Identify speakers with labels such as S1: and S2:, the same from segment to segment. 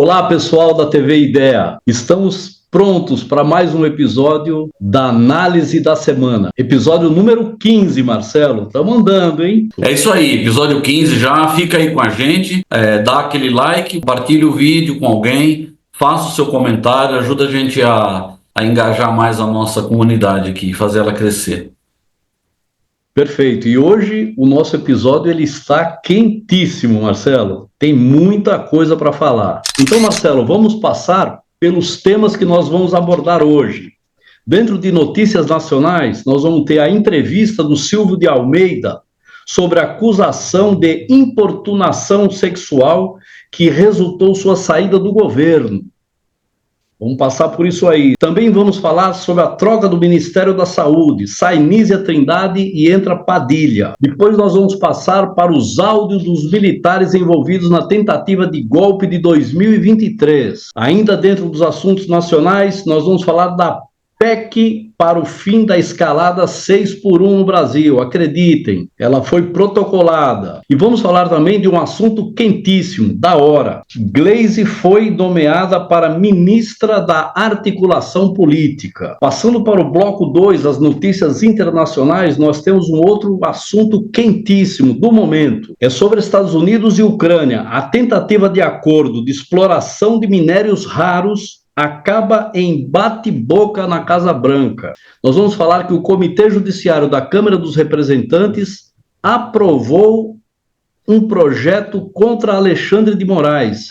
S1: Olá, pessoal da TV Ideia. Estamos prontos para mais um episódio da Análise da Semana. Episódio número 15, Marcelo. Estamos andando, hein?
S2: É isso aí, episódio 15 já. Fica aí com a gente, dá aquele like, compartilhe o vídeo com alguém, faça o seu comentário, ajuda a gente a engajar mais a nossa comunidade aqui, fazer ela crescer.
S1: Perfeito. E hoje o nosso episódio ele está quentíssimo, Marcelo. Tem muita coisa para falar. Então, Marcelo, vamos passar pelos temas que nós vamos abordar hoje. Dentro de notícias nacionais, nós vamos ter a entrevista do Silvio de Almeida sobre a acusação de importunação sexual que resultou sua saída do governo. Vamos passar por isso aí. Também vamos falar sobre a troca do Ministério da Saúde. Sai Nízia Trindade e entra Padilha. Depois nós vamos passar para os áudios dos militares envolvidos na tentativa de golpe de 2023. Ainda dentro dos assuntos nacionais, nós vamos falar da PEC para o fim da escalada 6x1 no Brasil. Acreditem, ela foi protocolada. E vamos falar também de um assunto quentíssimo, da hora. Gleisi foi nomeada para ministra da Articulação Política. Passando para o bloco 2, as notícias internacionais, nós temos um outro assunto quentíssimo do momento. É sobre Estados Unidos e Ucrânia. A tentativa de acordo de exploração de minérios raros acaba em bate-boca na Casa Branca. Nós vamos falar que o Comitê Judiciário da Câmara dos Representantes aprovou um projeto contra Alexandre de Moraes.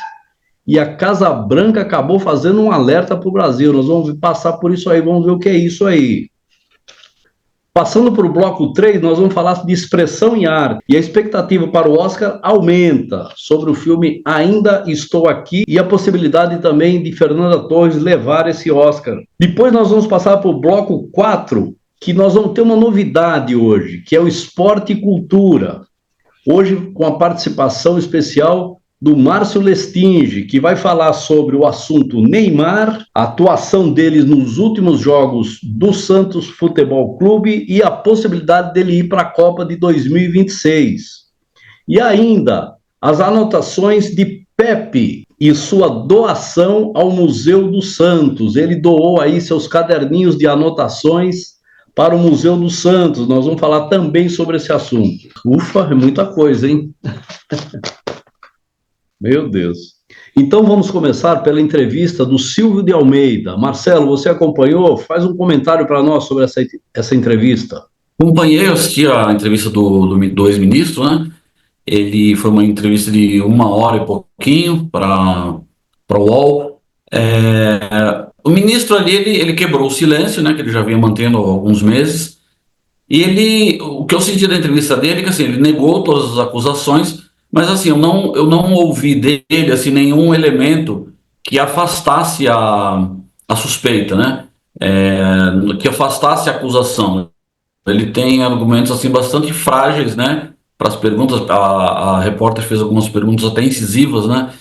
S1: E a Casa Branca acabou fazendo um alerta para o Brasil. Nós vamos passar por isso aí, vamos ver o que é isso aí. Passando para o bloco 3, nós vamos falar de expressão em arte. E a expectativa para o Oscar aumenta sobre o filme Ainda Estou Aqui e a possibilidade também de Fernanda Torres levar esse Oscar. Depois nós vamos passar para o bloco 4, que nós vamos ter uma novidade hoje, que é o esporte e cultura. Hoje com a participação especial do Márcio Lestinge, que vai falar sobre o assunto Neymar, a atuação dele nos últimos jogos do Santos Futebol Clube e a possibilidade dele ir para a Copa de 2026. E ainda as anotações de Pepe e sua doação ao Museu do Santos. Ele doou aí seus caderninhos de anotações para o Museu do Santos. Nós vamos falar também sobre esse assunto. Ufa, é muita coisa, hein? Meu Deus. Então vamos começar pela entrevista do Silvio de Almeida. Marcelo, você acompanhou? Faz um comentário para nós sobre essa entrevista.
S2: Acompanhei, eu assisti a entrevista do ex-ministro, né? Ele foi uma entrevista de 1 hora e pouquinho para o UOL. O ministro ali, ele quebrou o silêncio, né? Que ele já vinha mantendo há alguns meses. E o que eu senti da entrevista dele é que assim, ele negou todas as acusações, mas assim, eu não ouvi dele assim, nenhum elemento que afastasse a suspeita, né? Que afastasse a acusação. Ele tem argumentos assim, bastante frágeis, né? Para as perguntas, a repórter fez algumas perguntas até incisivas, né?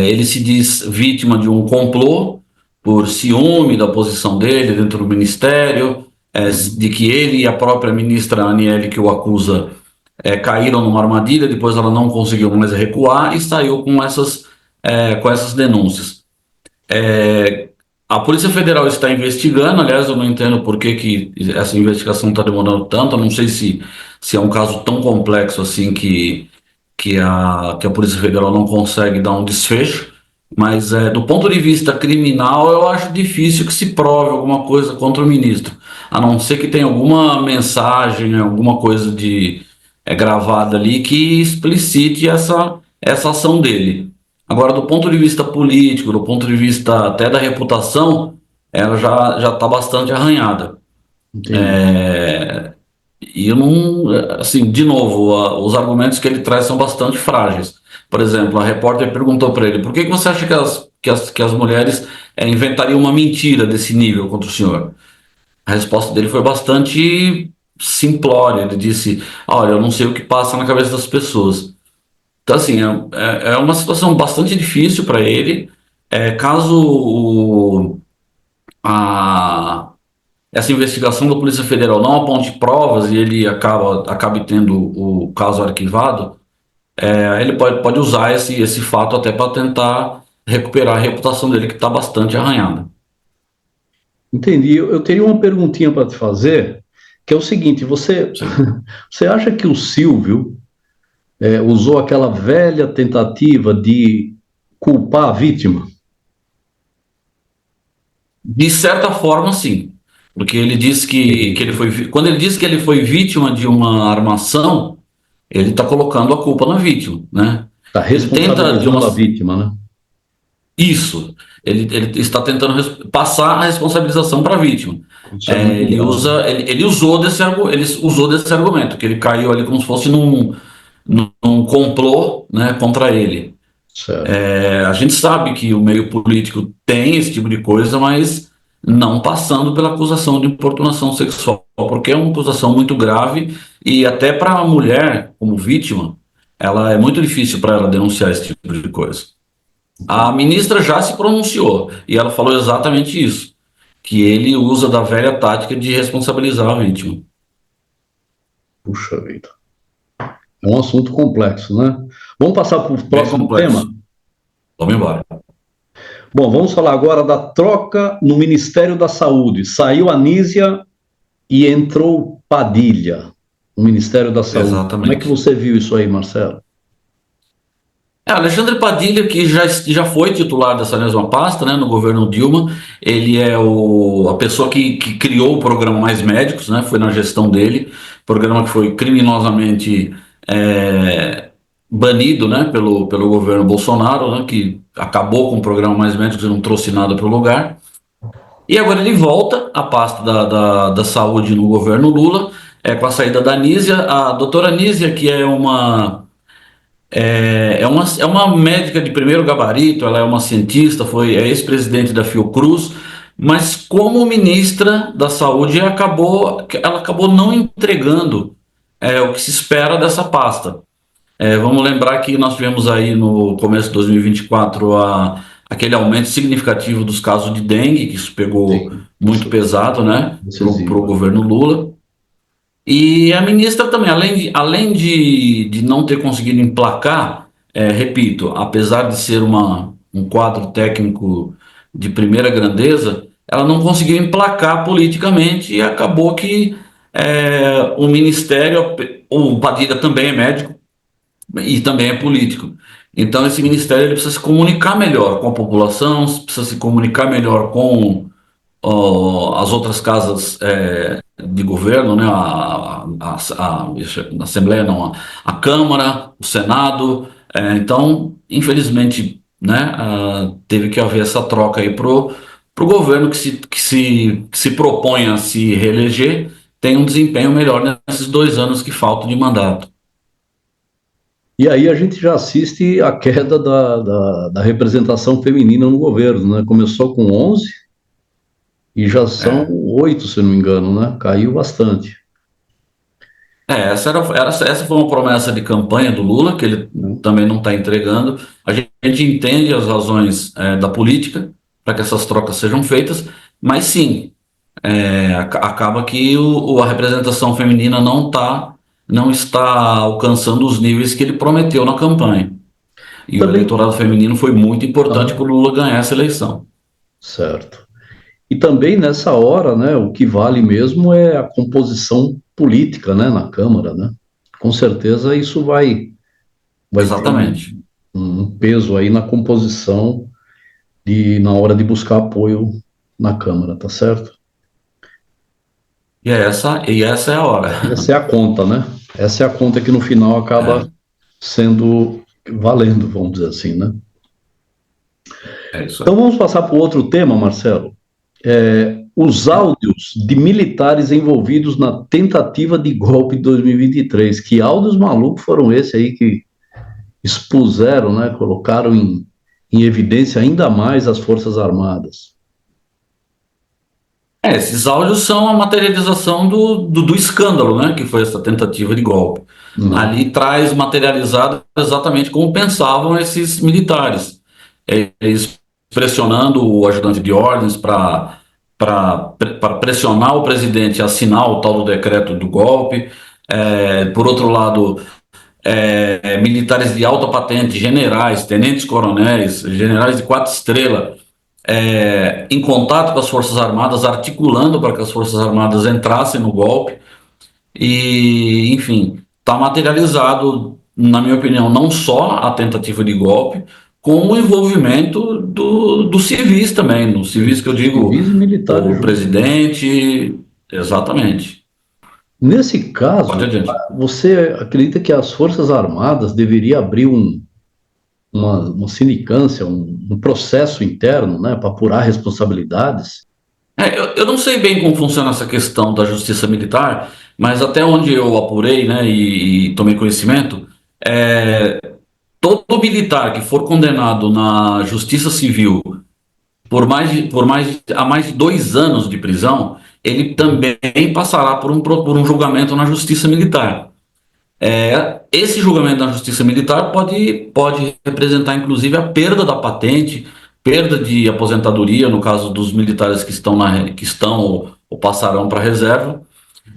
S2: Ele se diz vítima de um complô por ciúme da posição dele dentro do ministério, de que ele e a própria ministra Aniele, que o acusa, caíram numa armadilha, depois ela não conseguiu mais recuar e saiu com essas denúncias. A Polícia Federal está investigando, aliás, eu não entendo por que essa investigação está demorando tanto, eu não sei se é um caso tão complexo assim que a Polícia Federal não consegue dar um desfecho, mas do ponto de vista criminal eu acho difícil que se prove alguma coisa contra o ministro, a não ser que tenha alguma mensagem, alguma coisa gravada ali que explicite essa ação dele. Agora, do ponto de vista político, do ponto de vista até da reputação, ela já está bastante arranhada. E eu não, assim, de novo, os argumentos que ele traz são bastante frágeis. Por exemplo, a repórter perguntou para ele: por que você acha que as mulheres inventariam uma mentira desse nível contra o senhor? A resposta dele foi bastante simplória. Ele disse: olha, eu não sei o que passa na cabeça das pessoas. Então, assim, é uma situação bastante difícil para ele. Caso essa investigação da Polícia Federal não aponte provas e ele acabe tendo o caso arquivado, ele pode usar esse fato até para tentar recuperar a reputação dele, que está bastante arranhada.
S1: Entendi. Eu teria uma perguntinha para te fazer, que é o seguinte: você,
S2: Sim.
S1: você acha que o Silvio usou aquela velha tentativa de culpar a vítima?
S2: De certa forma, sim. Porque ele disse que ele foi. Quando ele diz que ele foi vítima de uma armação, ele está colocando a culpa na vítima, né?
S1: Está
S2: Ele tenta, de uma.
S1: responsabilizando a vítima, né?
S2: Isso. Ele está tentando passar a responsabilização para a vítima.
S1: Isso é muito
S2: Ele
S1: grave.
S2: usa, ele usou ele usou desse argumento, que ele caiu ali como se fosse num complô, né, contra ele.
S1: Certo.
S2: A gente sabe que o meio político tem esse tipo de coisa, mas não passando pela acusação de importunação sexual, porque é uma acusação muito grave e até para a mulher, como vítima, ela é muito difícil para ela denunciar esse tipo de coisa. A ministra já se pronunciou e ela falou exatamente isso, que ele usa da velha tática de responsabilizar a vítima.
S1: Puxa vida. É um assunto complexo, né? Vamos passar para o
S2: Bem
S1: próximo tema?
S2: complexo. Vamos embora.
S1: Bom, vamos falar agora da troca no Ministério da Saúde. Saiu a Anísia e entrou Padilha no Ministério da Saúde. Como é que
S2: Exatamente.
S1: você viu isso aí, Marcelo?
S2: Alexandre Padilha, que já foi titular dessa mesma pasta, né, no governo Dilma, ele é a pessoa que criou o programa Mais Médicos, né, foi na gestão dele, programa que foi criminosamente é, banido, né, pelo governo Bolsonaro, né, que acabou com o programa Mais Médicos e não trouxe nada para o lugar. E agora ele volta à pasta da saúde no governo Lula, com a saída da Anísia. A doutora Anísia, que é uma médica de primeiro gabarito, ela é uma cientista, é ex-presidente da Fiocruz, mas como ministra da Saúde ela acabou não entregando o que se espera dessa pasta. Vamos lembrar que nós tivemos aí no começo de 2024 aquele aumento significativo dos casos de dengue, que isso pegou
S1: Sim,
S2: muito
S1: isso
S2: pesado, né, para o
S1: decisivo.
S2: governo Lula. E a ministra também, além de não ter conseguido emplacar, repito, apesar de ser um quadro técnico de primeira grandeza, ela não conseguiu emplacar politicamente e acabou que o ministério, o Padilha também é médico e também é político. Então esse ministério ele precisa se comunicar melhor com a população, precisa se comunicar melhor com as outras casas de governo, né, a Assembleia, não, a Câmara, o Senado. Então, infelizmente, né, teve que haver essa troca aí pro governo que se propõe a se reeleger, tem um desempenho melhor nesses 2 anos que faltam de mandato.
S1: E aí a gente já assiste a queda da representação feminina no governo, né? Começou com 11 e já são
S2: É.
S1: 8, se não me engano, né? Caiu bastante,
S2: Essa foi uma promessa de campanha do Lula, que ele
S1: né?
S2: também não está entregando. A gente entende as razões da política para que essas trocas sejam feitas, mas sim, acaba que a representação feminina não está alcançando os níveis que ele prometeu na campanha. E o
S1: Também,
S2: eleitorado feminino foi muito importante para
S1: aham,
S2: o Lula ganhar essa eleição.
S1: certo. E também nessa hora, né, o que vale mesmo é a composição política, né, na Câmara, né? Com certeza isso vai ter
S2: Exatamente.
S1: um peso aí na composição na hora de buscar apoio na Câmara, tá certo?
S2: E essa é a hora.
S1: Essa é a conta, né? Essa é a conta que no final acaba
S2: É,
S1: sendo valendo, vamos dizer assim, né?
S2: é isso
S1: Então
S2: aí.
S1: vamos passar para o outro tema, Marcelo. Os áudios de militares envolvidos na tentativa de golpe de 2023. Que áudios malucos foram esses aí que expuseram, né? Colocaram em evidência ainda mais as Forças Armadas.
S2: Esses áudios são a materialização do escândalo, né, que foi essa tentativa de golpe.
S1: Uhum.
S2: Ali traz materializado exatamente como pensavam esses militares. Eles pressionando o ajudante de ordens para pressionar o presidente a assinar o tal do decreto do golpe. Por outro lado, militares de alta patente, generais, tenentes-coronéis, generais de 4 estrelas, em contato com as Forças Armadas, articulando para que as Forças Armadas entrassem no golpe. E, enfim, está materializado, na minha opinião, não só a tentativa de golpe, como o envolvimento dos civis também. Nos civis que eu digo,
S1: Civis e militares
S2: o
S1: juntos.
S2: presidente, exatamente.
S1: Nesse
S2: Pode
S1: caso,
S2: adiante.
S1: você acredita que as Forças Armadas deveriam abrir uma sindicância, um processo interno, né, para apurar responsabilidades?
S2: Eu não sei bem como funciona essa questão da justiça militar, mas até onde eu apurei, né, e tomei conhecimento, é, todo militar que for condenado na justiça civil há mais de 2 anos de prisão, ele também passará por um julgamento na justiça militar. Esse julgamento na justiça militar pode representar, inclusive, a perda da patente, perda de aposentadoria, no caso dos militares que estão ou passarão para a reserva.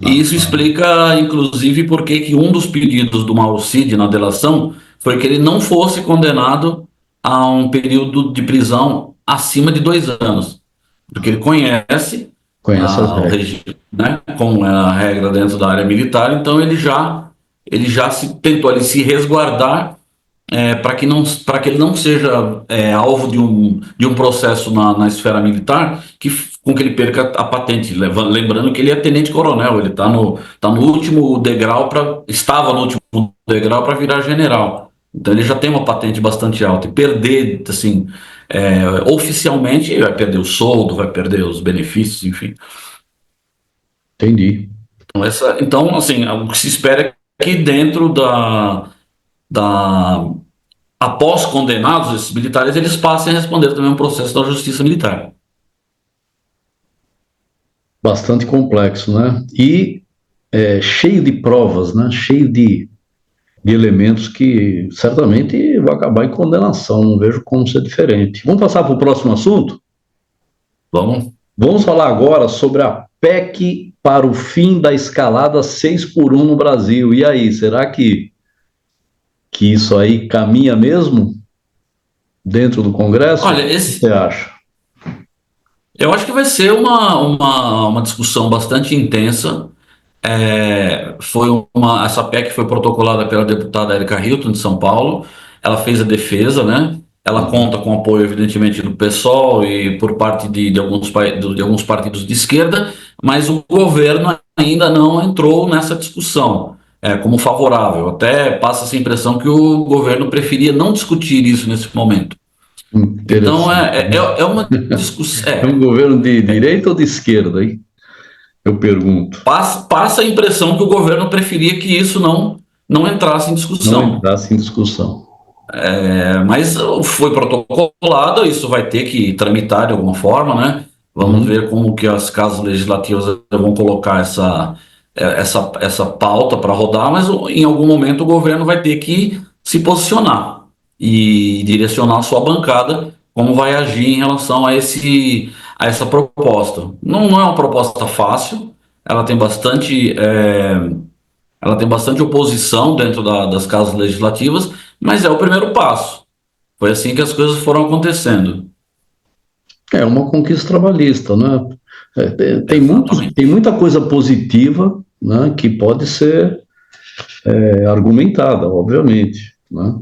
S2: E
S1: Ah,
S2: isso explica, inclusive, por que um dos pedidos do Mauro Cid na delação foi que ele não fosse condenado a um período de prisão acima de 2 anos, porque ele conhece
S1: conhece as
S2: o
S1: regras.
S2: regime, né, como é a regra dentro da área militar, então ele já se resguardar para que ele não seja alvo de um processo na esfera militar com que ele perca a patente. Lembrando que ele é tenente-coronel, ele tá no último degrau estava no último degrau para virar general. Então ele já tem uma patente bastante alta. E perder, assim, oficialmente, vai perder o soldo, vai perder os benefícios, enfim.
S1: Entendi.
S2: Então, assim, o que se espera é que dentro da após condenados, esses militares, eles passem a responder também um processo da justiça militar.
S1: Bastante complexo, né? E cheio de provas, né? Cheio de elementos que certamente vai acabar em condenação. Não vejo como ser diferente. Vamos passar para o próximo assunto?
S2: Vamos.
S1: Vamos falar agora sobre a PEC para o fim da escalada 6x1 no Brasil. E aí, será que isso aí caminha mesmo dentro do Congresso? O
S2: Olha,
S1: que você acha?
S2: eu acho que vai ser uma discussão bastante intensa. Essa PEC foi protocolada pela deputada Erika Hilton, de São Paulo. Ela fez a defesa, né? Ela
S1: Uhum.
S2: conta com apoio, evidentemente, do PSOL e por parte de alguns partidos de esquerda, mas o governo ainda não entrou nessa discussão como favorável. Até passa essa impressão que o governo preferia não discutir isso nesse momento. Então,
S1: Interessante.
S2: é uma discussão.
S1: É um governo de direita ou de esquerda, hein? Eu pergunto.
S2: Passa a impressão que o governo preferia que isso não entrasse em
S1: Não
S2: discussão.
S1: entrasse em discussão.
S2: Mas foi protocolado, isso vai ter que tramitar de alguma forma, né? Vamos
S1: Uhum.
S2: ver como que as casas legislativas vão colocar essa pauta para rodar, mas em algum momento o governo vai ter que se posicionar e direcionar a sua bancada como vai agir em relação a essa proposta. Não é uma proposta fácil, ela tem bastante, ela tem bastante oposição dentro das casas legislativas, mas é o primeiro passo. Foi assim que as coisas foram acontecendo.
S1: É uma conquista trabalhista, né? Tem
S2: Exatamente.
S1: muita coisa positiva, né, que pode ser argumentada, obviamente, né?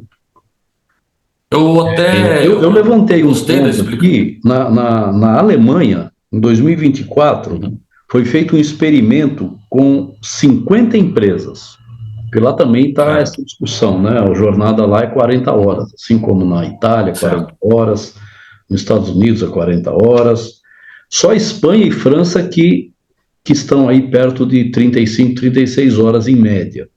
S2: Eu até
S1: Eu
S2: eu
S1: levantei um
S2: gostei da
S1: ponto
S2: explicação.
S1: aqui, na Alemanha, em 2024,
S2: Uhum.
S1: foi feito um experimento com 50 empresas, porque lá também está
S2: Certo,
S1: essa discussão, né? A jornada lá é 40 horas, assim como na Itália, 40
S2: certo.
S1: horas, nos Estados Unidos é 40 horas. Só Espanha e França que estão aí perto de 35, 36 horas em média.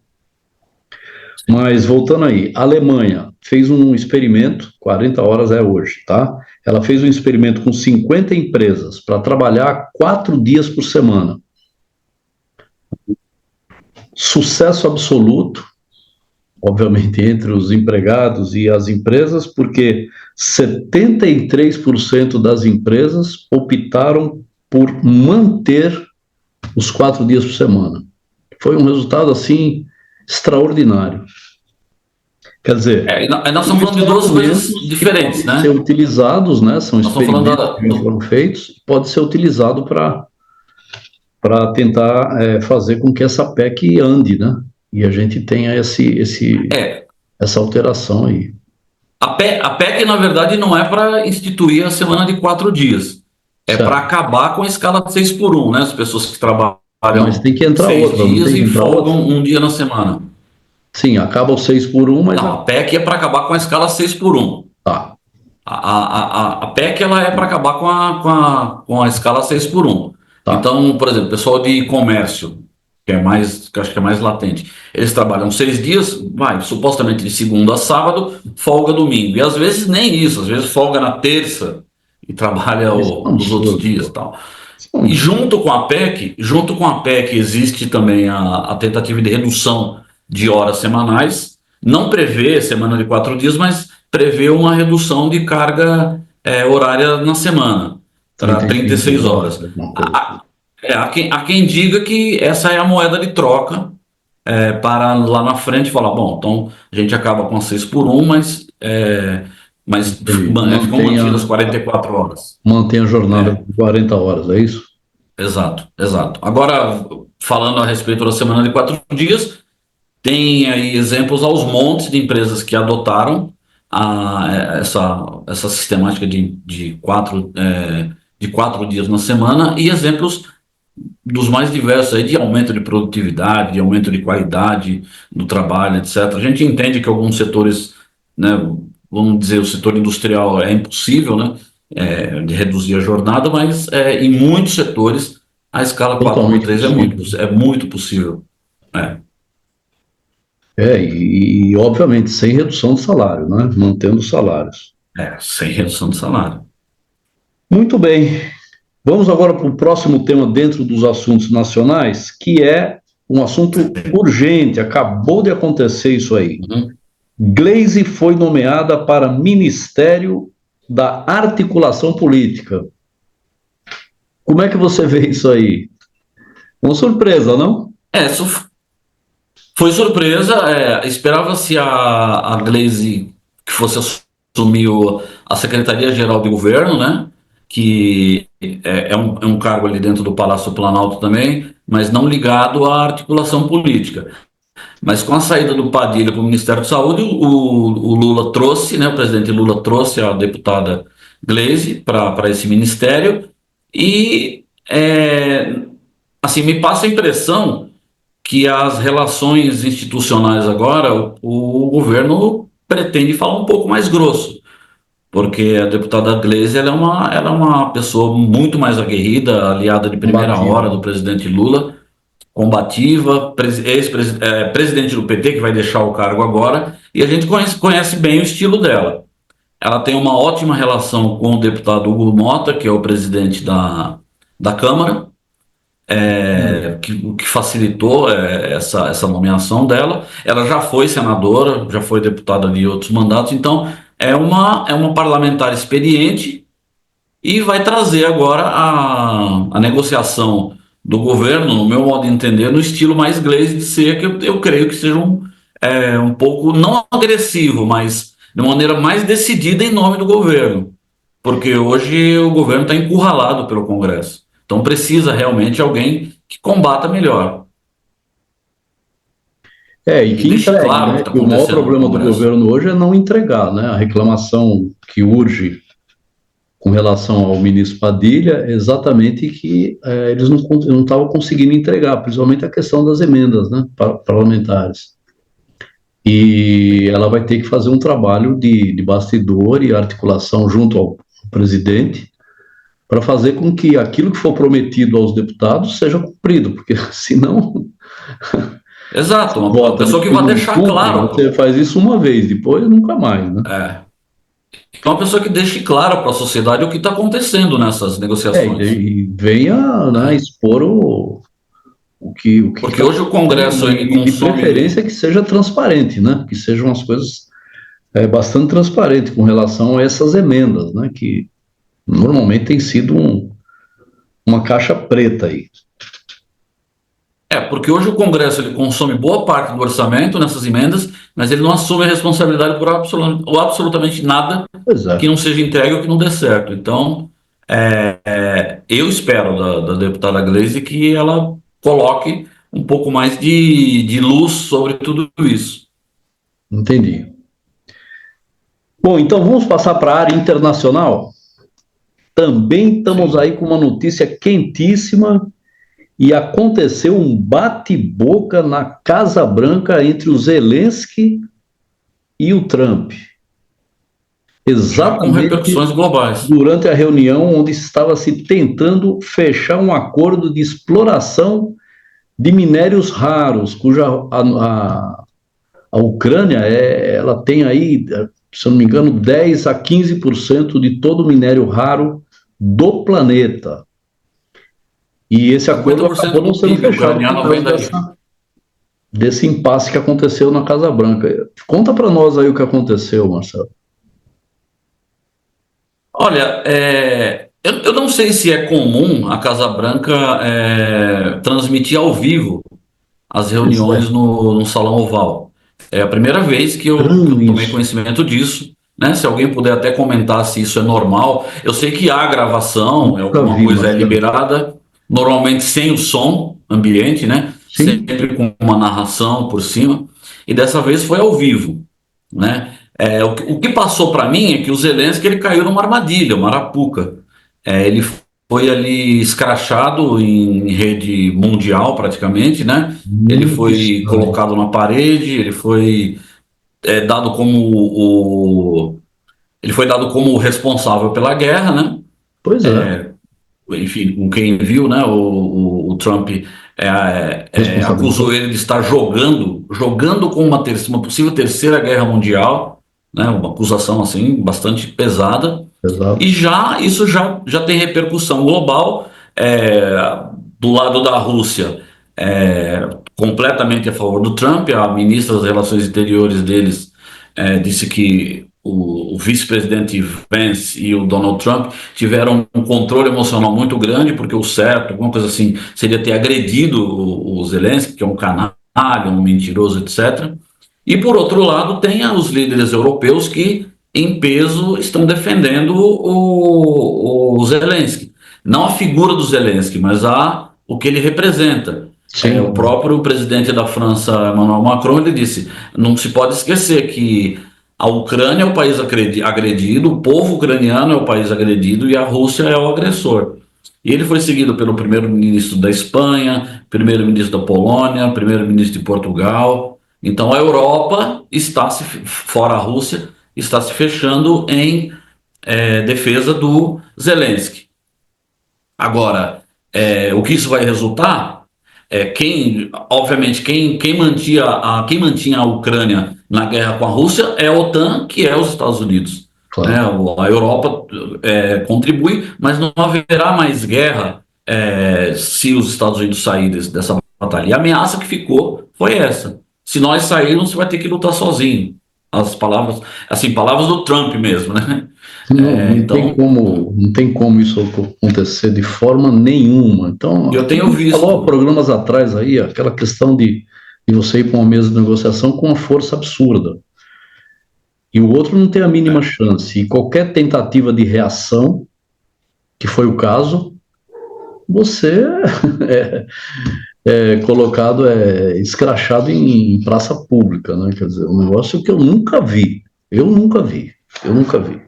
S1: Mas voltando aí, a Alemanha fez um experimento, 40 horas é hoje, tá? Ela fez um experimento com 50 empresas para trabalhar 4 dias por semana. Sucesso absoluto, obviamente, entre os empregados e as empresas, porque 73% das empresas optaram por manter os 4 dias por semana. Foi um resultado, assim, extraordinário. Quer dizer,
S2: Nós estamos falando de duas coisas diferentes, né?
S1: ser utilizados, né? São
S2: Nós estamos falando
S1: experimentos que já foram feitos, pode ser utilizado para tentar fazer com que essa PEC ande, né? E a gente tenha essa alteração aí.
S2: A PEC, na verdade, não é para instituir a semana de 4 dias. É
S1: Certo.
S2: para acabar com a escala 6x1, né? As pessoas que trabalham
S1: Mas tem que entrar
S2: 6
S1: outra, não tem
S2: dias
S1: que
S2: e
S1: entrar outra?
S2: folgam um dia na semana.
S1: Sim, acaba o 6x1, mas...
S2: Não, a PEC é para acabar com a escala 6x1.
S1: Tá,
S2: A PEC ela é para acabar com a escala 6x1.
S1: tá.
S2: Então, por exemplo, o pessoal de comércio, que eu acho que é mais latente, eles trabalham 6 dias, supostamente de segunda a sábado, folga domingo. E às vezes nem isso, às vezes folga na terça e trabalha
S1: Isso é um
S2: os outros
S1: absurdo.
S2: dias e tal.
S1: Isso é um
S2: E
S1: absurdo.
S2: junto com a PEC existe também a tentativa de redução de horas semanais. Não prevê semana de 4 dias, mas prevê uma redução de carga horária na semana para 36 horas.
S1: Alguma coisa assim.
S2: Há quem diga que essa é a moeda de troca para lá na frente falar, bom, então a gente acaba com 6x1, mas
S1: Ele
S2: ficam mantidas 44 horas.
S1: mantém a jornada
S2: É.
S1: com 40 horas, é isso?
S2: Exato, exato. Agora, falando a respeito da semana de 4 dias, tem aí exemplos aos montes de empresas que adotaram essa sistemática de 4 dias na semana e exemplos dos mais diversos aí de aumento de produtividade, de aumento de qualidade do trabalho, etc. A gente entende que alguns setores, né, vamos dizer, o setor industrial é impossível, né, de reduzir a jornada, mas em muitos setores a escala
S1: Totalmente
S2: 4x3
S1: possível.
S2: é muito possível. É,
S1: E, obviamente, sem redução de salário, né? Mantendo os salários.
S2: sem redução de salário.
S1: Muito bem. Vamos agora para o próximo tema dentro dos assuntos nacionais, que é um assunto urgente. Acabou de acontecer isso aí.
S2: Uhum.
S1: Gleisi foi nomeada para Ministério da Articulação Política. Como é que você vê isso aí? Uma surpresa, não?
S2: Isso foi surpresa. Esperava-se a Gleisi que fosse assumir a Secretaria-Geral de Governo, né? Que é um cargo ali dentro do Palácio Planalto também, mas não ligado à articulação política. Mas com a saída do Padilha para o Ministério da Saúde, o Lula trouxe, né? O presidente Lula trouxe a deputada Gleisi para esse ministério e, assim, me passa a impressão que as relações institucionais agora, o governo pretende falar um pouco mais grosso, porque a deputada Gleisi ela é uma pessoa muito mais aguerrida, aliada de primeira hora
S1: Combativa.
S2: do presidente Lula, combativa, presidente do PT, que vai deixar o cargo agora, e a gente conhece bem o estilo dela. Ela tem uma ótima relação com o deputado Hugo Mota, que é o presidente da Câmara, o que facilitou essa nomeação dela. Ela já foi senadora, já foi deputada de outros mandatos, então é uma parlamentar experiente e vai trazer agora a negociação do governo, no meu modo de entender, no estilo mais Gleisi de ser, que eu creio que seja um pouco, não agressivo, mas de maneira mais decidida em nome do governo. Porque hoje o governo está encurralado pelo Congresso. Então precisa realmente alguém que combata melhor,
S1: E
S2: que
S1: que
S2: deixe
S1: entregue,
S2: claro o que
S1: né?
S2: está
S1: Que o maior
S2: acontecendo no
S1: problema do
S2: Congresso.
S1: governo hoje é não entregar, né? A reclamação que urge com relação ao ministro Padilha é exatamente que eles não estavam conseguindo entregar, principalmente a questão das emendas, né, parlamentares. E ela vai ter que fazer um trabalho de bastidor e articulação junto ao presidente para fazer com que aquilo que for prometido aos deputados seja cumprido, porque senão
S2: Exato, uma
S1: vota
S2: pessoa que
S1: e
S2: vai
S1: não
S2: deixar
S1: cumpre,
S2: claro.
S1: você faz isso uma vez, depois nunca mais, né?
S2: É, então, uma pessoa que deixe claro para a sociedade o que está acontecendo nessas negociações.
S1: E venha, né,
S2: Né?
S1: expor o que
S2: Porque
S1: está
S2: hoje o
S1: acontecendo
S2: Congresso ele
S1: e de preferência
S2: consome.
S1: que seja transparente, né? Que sejam as coisas bastante transparentes com relação a essas emendas, né? Que normalmente tem sido uma caixa preta aí.
S2: Porque hoje o Congresso ele consome boa parte do orçamento nessas emendas, mas ele não assume a responsabilidade por absolutamente nada
S1: Pois é.
S2: que não seja entregue ou que não dê certo. Então, eu espero da deputada Gleisi que ela coloque um pouco mais de luz sobre tudo isso.
S1: Entendi. Bom, então vamos passar para a área internacional. Também estamos
S2: Sim.
S1: aí com uma notícia quentíssima e aconteceu um bate-boca na Casa Branca entre o Zelensky e o Trump.
S2: Já com
S1: Exatamente
S2: repercussões globais.
S1: durante a reunião onde estava se tentando fechar um acordo de exploração de minérios raros, cuja a Ucrânia ela tem aí, se eu não me engano, 10 a 15% de todo o minério raro do planeta. E esse acordo
S2: 50%
S1: acabou não
S2: do
S1: sendo
S2: PIB
S1: fechado por
S2: ucraniano vem
S1: causa
S2: daí.
S1: desse impasse que aconteceu na Casa Branca. Conta para nós aí o que aconteceu, Marcelo.
S2: Olha, eu não sei se é comum a Casa Branca transmitir ao vivo as
S1: Pois é,
S2: reuniões no Salão Oval. É a primeira vez que
S1: estranho
S2: eu tomei
S1: isso.
S2: conhecimento disso, né? Se alguém puder até comentar se isso é normal. Eu sei que há gravação,
S1: Nunca
S2: alguma
S1: vi,
S2: coisa é
S1: Marcelo.
S2: liberada, normalmente sem o som ambiente, né?
S1: Sim,
S2: Sempre com uma narração por cima. E dessa vez foi ao vivo, né? O que passou para mim é que o Zelensky ele caiu numa armadilha, uma arapuca. Ele foi ali escrachado em rede mundial praticamente, né? Ele
S1: muito
S2: foi
S1: estranho.
S2: colocado na parede, ele foi dado como ele foi dado como responsável pela guerra, né?
S1: Pois é,
S2: Enfim, com quem viu, né? O Trump acusou
S1: responsabilizou.
S2: ele de estar jogando com uma possível terceira guerra mundial, né? Uma acusação assim bastante pesada. E
S1: Exato.
S2: isso já tem repercussão global. Do lado da Rússia, completamente a favor do Trump, a ministra das Relações Exteriores deles disse que o vice-presidente Vance e o Donald Trump tiveram um controle emocional muito grande, porque o certo, alguma coisa assim, seria ter agredido o Zelensky, que é um canalha, um mentiroso, etc. E por outro lado, tem os líderes europeus que, em peso, estão defendendo o Zelensky. Não a figura do Zelensky, mas o que ele representa. O
S1: Sim,
S2: próprio presidente da França, Emmanuel Macron, ele disse: não se pode esquecer que a Ucrânia é o país agredido, o povo ucraniano é o país agredido e a Rússia é o agressor. E ele foi seguido pelo primeiro-ministro da Espanha, primeiro-ministro da Polônia, primeiro-ministro de Portugal. Então a Europa fora a Rússia, está se fechando em defesa do Zelensky. Agora, o que isso vai resultar obviamente, quem mantinha a Ucrânia na guerra com a Rússia é a OTAN, que é os Estados Unidos. Né?
S1: claro.
S2: A Europa contribui, mas não haverá mais guerra se os Estados Unidos saírem dessa batalha. E a ameaça que ficou foi essa: se nós sairmos, você vai ter que lutar sozinho. As palavras, assim, palavras do Trump mesmo, né?
S1: Não,
S2: Então,
S1: não tem como isso acontecer de forma nenhuma. Então,
S2: eu
S1: a
S2: tenho
S1: gente falou há
S2: visto.
S1: programas atrás aí, aquela questão de você ir para uma mesa de negociação com uma força absurda. E o outro não tem a mínima chance. E qualquer tentativa de reação, que foi o caso, você é colocado, escrachado em praça pública, né? Quer dizer, um negócio que eu nunca vi. Eu nunca vi. Eu nunca vi.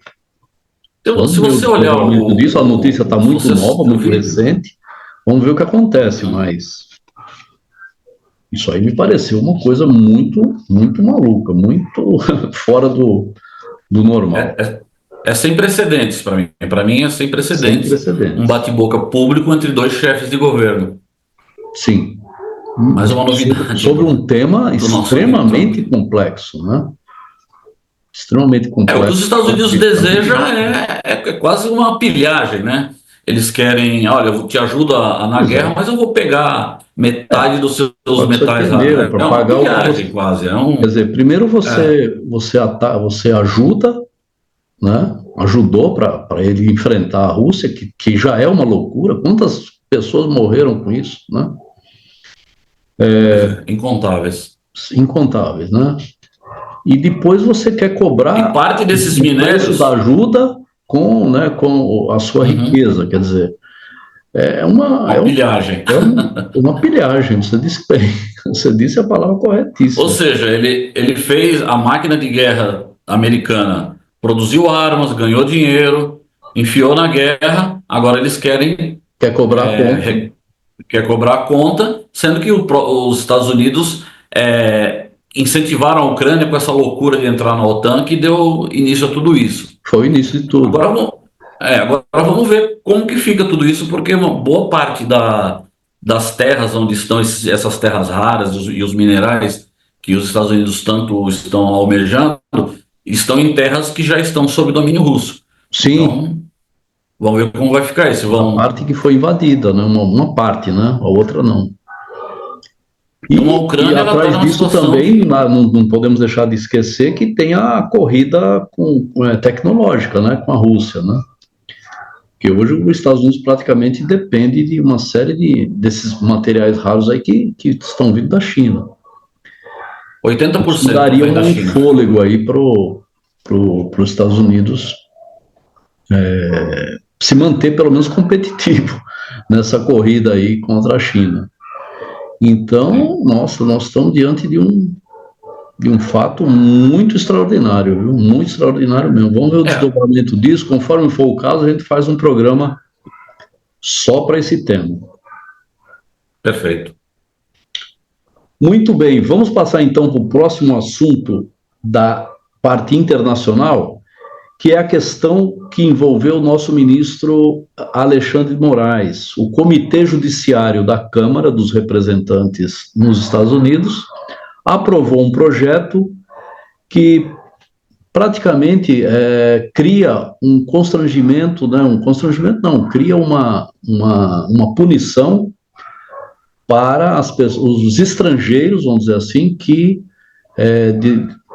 S2: Se
S1: Vamos ver o
S2: você olhar
S1: desdobramento disso. A notícia está
S2: se
S1: muito
S2: você
S1: nova,
S2: assistiu o
S1: muito
S2: vídeo,
S1: recente. Vamos ver o que acontece, mas isso aí me pareceu uma coisa muito, muito maluca, muito fora do
S2: é,
S1: normal,
S2: é, é sem precedentes para mim. Para mim é sem
S1: sem
S2: precedentes. Um
S1: precedentes.
S2: bate-boca público entre dois chefes de governo.
S1: Sim,
S2: Mais uma novidade
S1: sobre um tema
S2: do nosso amigo Trump.
S1: extremamente complexo, né? Extremamente
S2: O que os
S1: complexo,
S2: Estados Unidos desejam
S1: politicamente.
S2: é quase uma pilhagem, né? Eles querem, olha, eu te ajudo na
S1: Pois é,
S2: guerra, mas eu vou pegar metade dos seus
S1: para isso aqui
S2: metais
S1: é
S2: raros.
S1: meu, para
S2: É uma
S1: pagar o que você.
S2: pilhagem quase.
S1: Quer dizer, primeiro
S2: É,
S1: você ajuda, né? Ajudou para ele enfrentar a Rússia, que já é uma loucura. Quantas pessoas morreram com isso, né?
S2: Incontáveis.
S1: Incontáveis, né? E depois você quer cobrar
S2: E parte desses
S1: o
S2: minérios...
S1: preço da ajuda com, né, com a sua riqueza, quer dizer,
S2: uma pilhagem.
S1: Uma pilhagem, você disse bem, você disse a palavra corretíssima.
S2: Ou seja, ele fez a máquina de guerra americana, produziu armas, ganhou dinheiro, enfiou na guerra, agora eles querem...
S1: Quer cobrar a conta.
S2: Quer cobrar a conta, sendo que os Estados Unidos incentivaram a Ucrânia com essa loucura de entrar na OTAN, que deu início a tudo isso.
S1: Foi o início de tudo.
S2: Agora vamos ver como que fica tudo isso, porque uma boa parte das terras onde estão essas terras raras e os minerais que os Estados Unidos tanto estão almejando, estão em terras que já estão sob domínio russo.
S1: Sim.
S2: Então, vamos ver como vai ficar isso.
S1: A parte que foi invadida, né? Uma parte, né? A outra não. E atrás disso também, não podemos deixar de esquecer que tem a corrida tecnológica, né? Com a Rússia, né? Porque hoje os Estados Unidos praticamente depende de uma série desses materiais raros aí que estão vindo da China.
S2: 80%
S1: isso daria um fôlego aí para os Estados Unidos se manter pelo menos competitivo nessa corrida aí contra a China. Então, nossa, nós estamos diante de um fato muito extraordinário, viu? Muito extraordinário mesmo. Vamos ver o desdobramento disso, conforme for o caso, a gente faz um programa só para esse tema.
S2: Perfeito.
S1: Muito bem, vamos passar então para o próximo assunto da parte internacional, que é a questão que envolveu o nosso ministro Alexandre de Moraes. O Comitê Judiciário da Câmara dos Representantes nos Estados Unidos aprovou um projeto que praticamente cria um constrangimento, né? Cria uma punição para os estrangeiros, vamos dizer assim, que,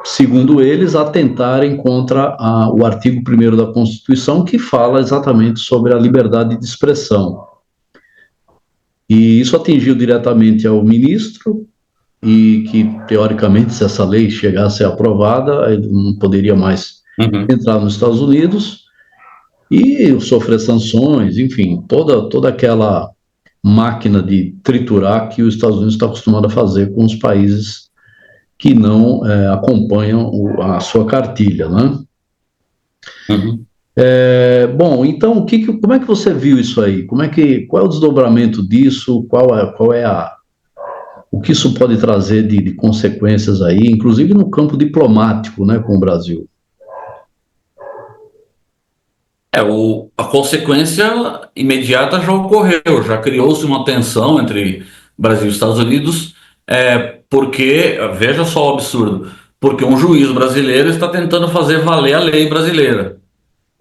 S1: segundo eles, atentarem contra o artigo 1º da Constituição, que fala exatamente sobre a liberdade de expressão. E isso atingiu diretamente ao ministro, e que, teoricamente, se essa lei chegasse a ser aprovada, ele não poderia mais entrar nos Estados Unidos e sofrer sanções, enfim, toda aquela máquina de triturar que os Estados Unidos está acostumado a fazer com os países que não acompanham a sua cartilha, né? Bom, então, como é que você viu isso aí? Qual é o desdobramento disso? O que isso pode trazer de consequências aí, inclusive no campo diplomático, né, com o Brasil?
S2: A consequência imediata já ocorreu, já criou-se uma tensão entre Brasil e Estados Unidos, porque, veja só o absurdo, porque um juiz brasileiro está tentando fazer valer a lei brasileira.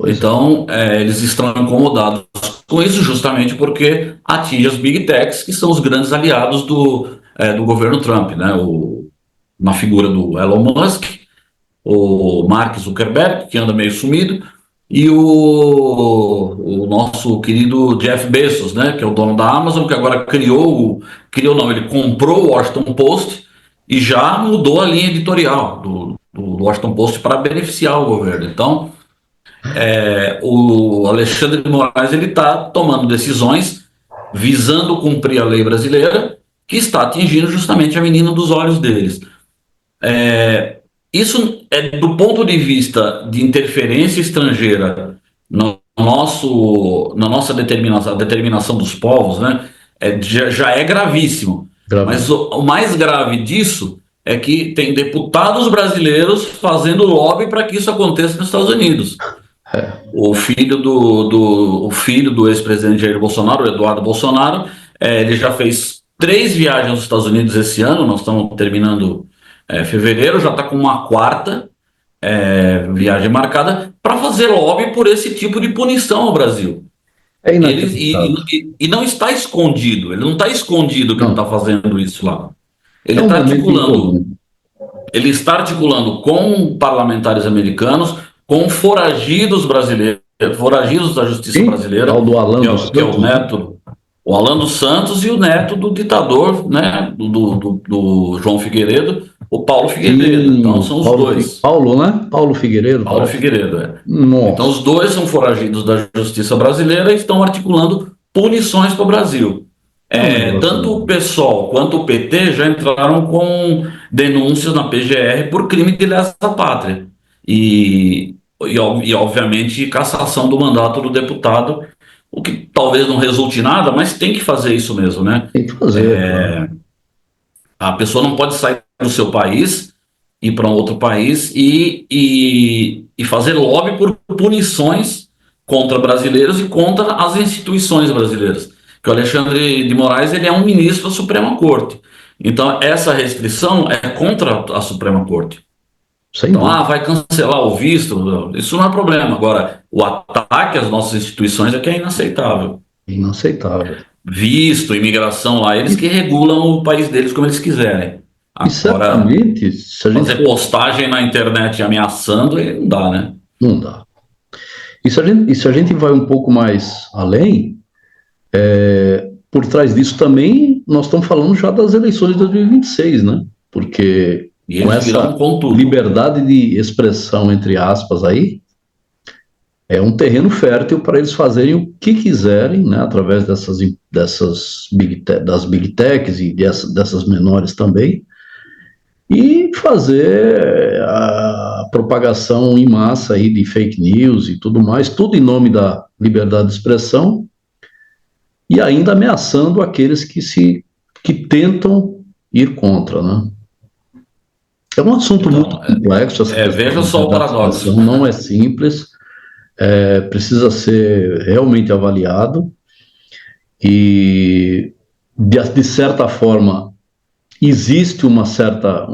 S2: Então, eles estão incomodados com isso justamente porque atinge as Big Techs, que são os grandes aliados do governo Trump, né? Na figura do Elon Musk, o Mark Zuckerberg, que anda meio sumido, e o nosso querido Jeff Bezos, né, que é o dono da Amazon, que agora ele comprou o Washington Post e já mudou a linha editorial do Washington Post para beneficiar o governo. Então, o Alexandre de Moraes está tomando decisões visando cumprir a lei brasileira, que está atingindo justamente a menina dos olhos deles. Isso do ponto de vista de interferência estrangeira na nossa determinação dos povos, né, já é gravíssimo. Mas o mais grave disso é que tem deputados brasileiros fazendo lobby para que isso aconteça nos Estados Unidos. O filho do ex-presidente Jair Bolsonaro, o Eduardo Bolsonaro, ele já fez 3 viagens aos Estados Unidos esse ano. Nós estamos terminando fevereiro, já está com uma 4ª viagem marcada para fazer lobby por esse tipo de punição ao Brasil. E não está escondido, ele não está escondido que ele está fazendo isso lá. Ele está articulando com parlamentares americanos, com foragidos brasileiros, foragidos da justiça brasileira, que é o método. O Alan dos Santos e o neto do ditador, né, do João Figueiredo, o Paulo Figueiredo.
S1: Sim,
S2: Então
S1: o
S2: são os dois.
S1: Paulo, né? Paulo Figueiredo,
S2: Paulo
S1: parece.
S2: Figueiredo, é. Então
S1: Nossa,
S2: os dois são foragidos da justiça brasileira e estão articulando punições para o Brasil.
S1: é um negócio.
S2: Tanto o PSOL quanto o PT já entraram com denúncias na PGR por crime de lesa pátria. E obviamente, cassação do mandato do deputado, o que talvez não resulte em nada, mas tem que fazer isso mesmo, né?
S1: Tem que fazer, claro.
S2: A pessoa não pode sair do seu país, ir para um outro país e fazer lobby por punições contra brasileiros e contra as instituições brasileiras. Que o Alexandre de Moraes ele é um ministro da Suprema Corte. Então, essa restrição é contra a Suprema Corte.
S1: Sem
S2: Então,
S1: dúvida.
S2: vai cancelar o visto, isso não é problema. Agora, o ataque às nossas instituições é que é inaceitável.
S1: Inaceitável.
S2: Visto, imigração lá, eles que regulam o país deles como eles quiserem.
S1: E
S2: Agora,
S1: certamente, se a gente
S2: fazer
S1: for.
S2: postagem na internet ameaçando, aí não dá, né?
S1: Não dá. E se a gente vai um pouco mais além, por trás disso também, nós estamos falando já das eleições de 2026, né? Porque
S2: E
S1: com
S2: eles virão
S1: essa
S2: com tudo.
S1: liberdade de expressão, entre aspas, aí, é um terreno fértil para eles fazerem o que quiserem, né? Através das big techs e dessas menores também, e fazer a propagação em massa aí de fake news e tudo mais, tudo em nome da liberdade de expressão e ainda ameaçando aqueles que tentam ir contra, né? É um assunto muito
S2: Então,
S1: complexo, essa questão da
S2: veja só o
S1: liberdade de
S2: paradoxo.
S1: expressão, não é simples, precisa ser realmente avaliado e, de certa forma, existe uma certa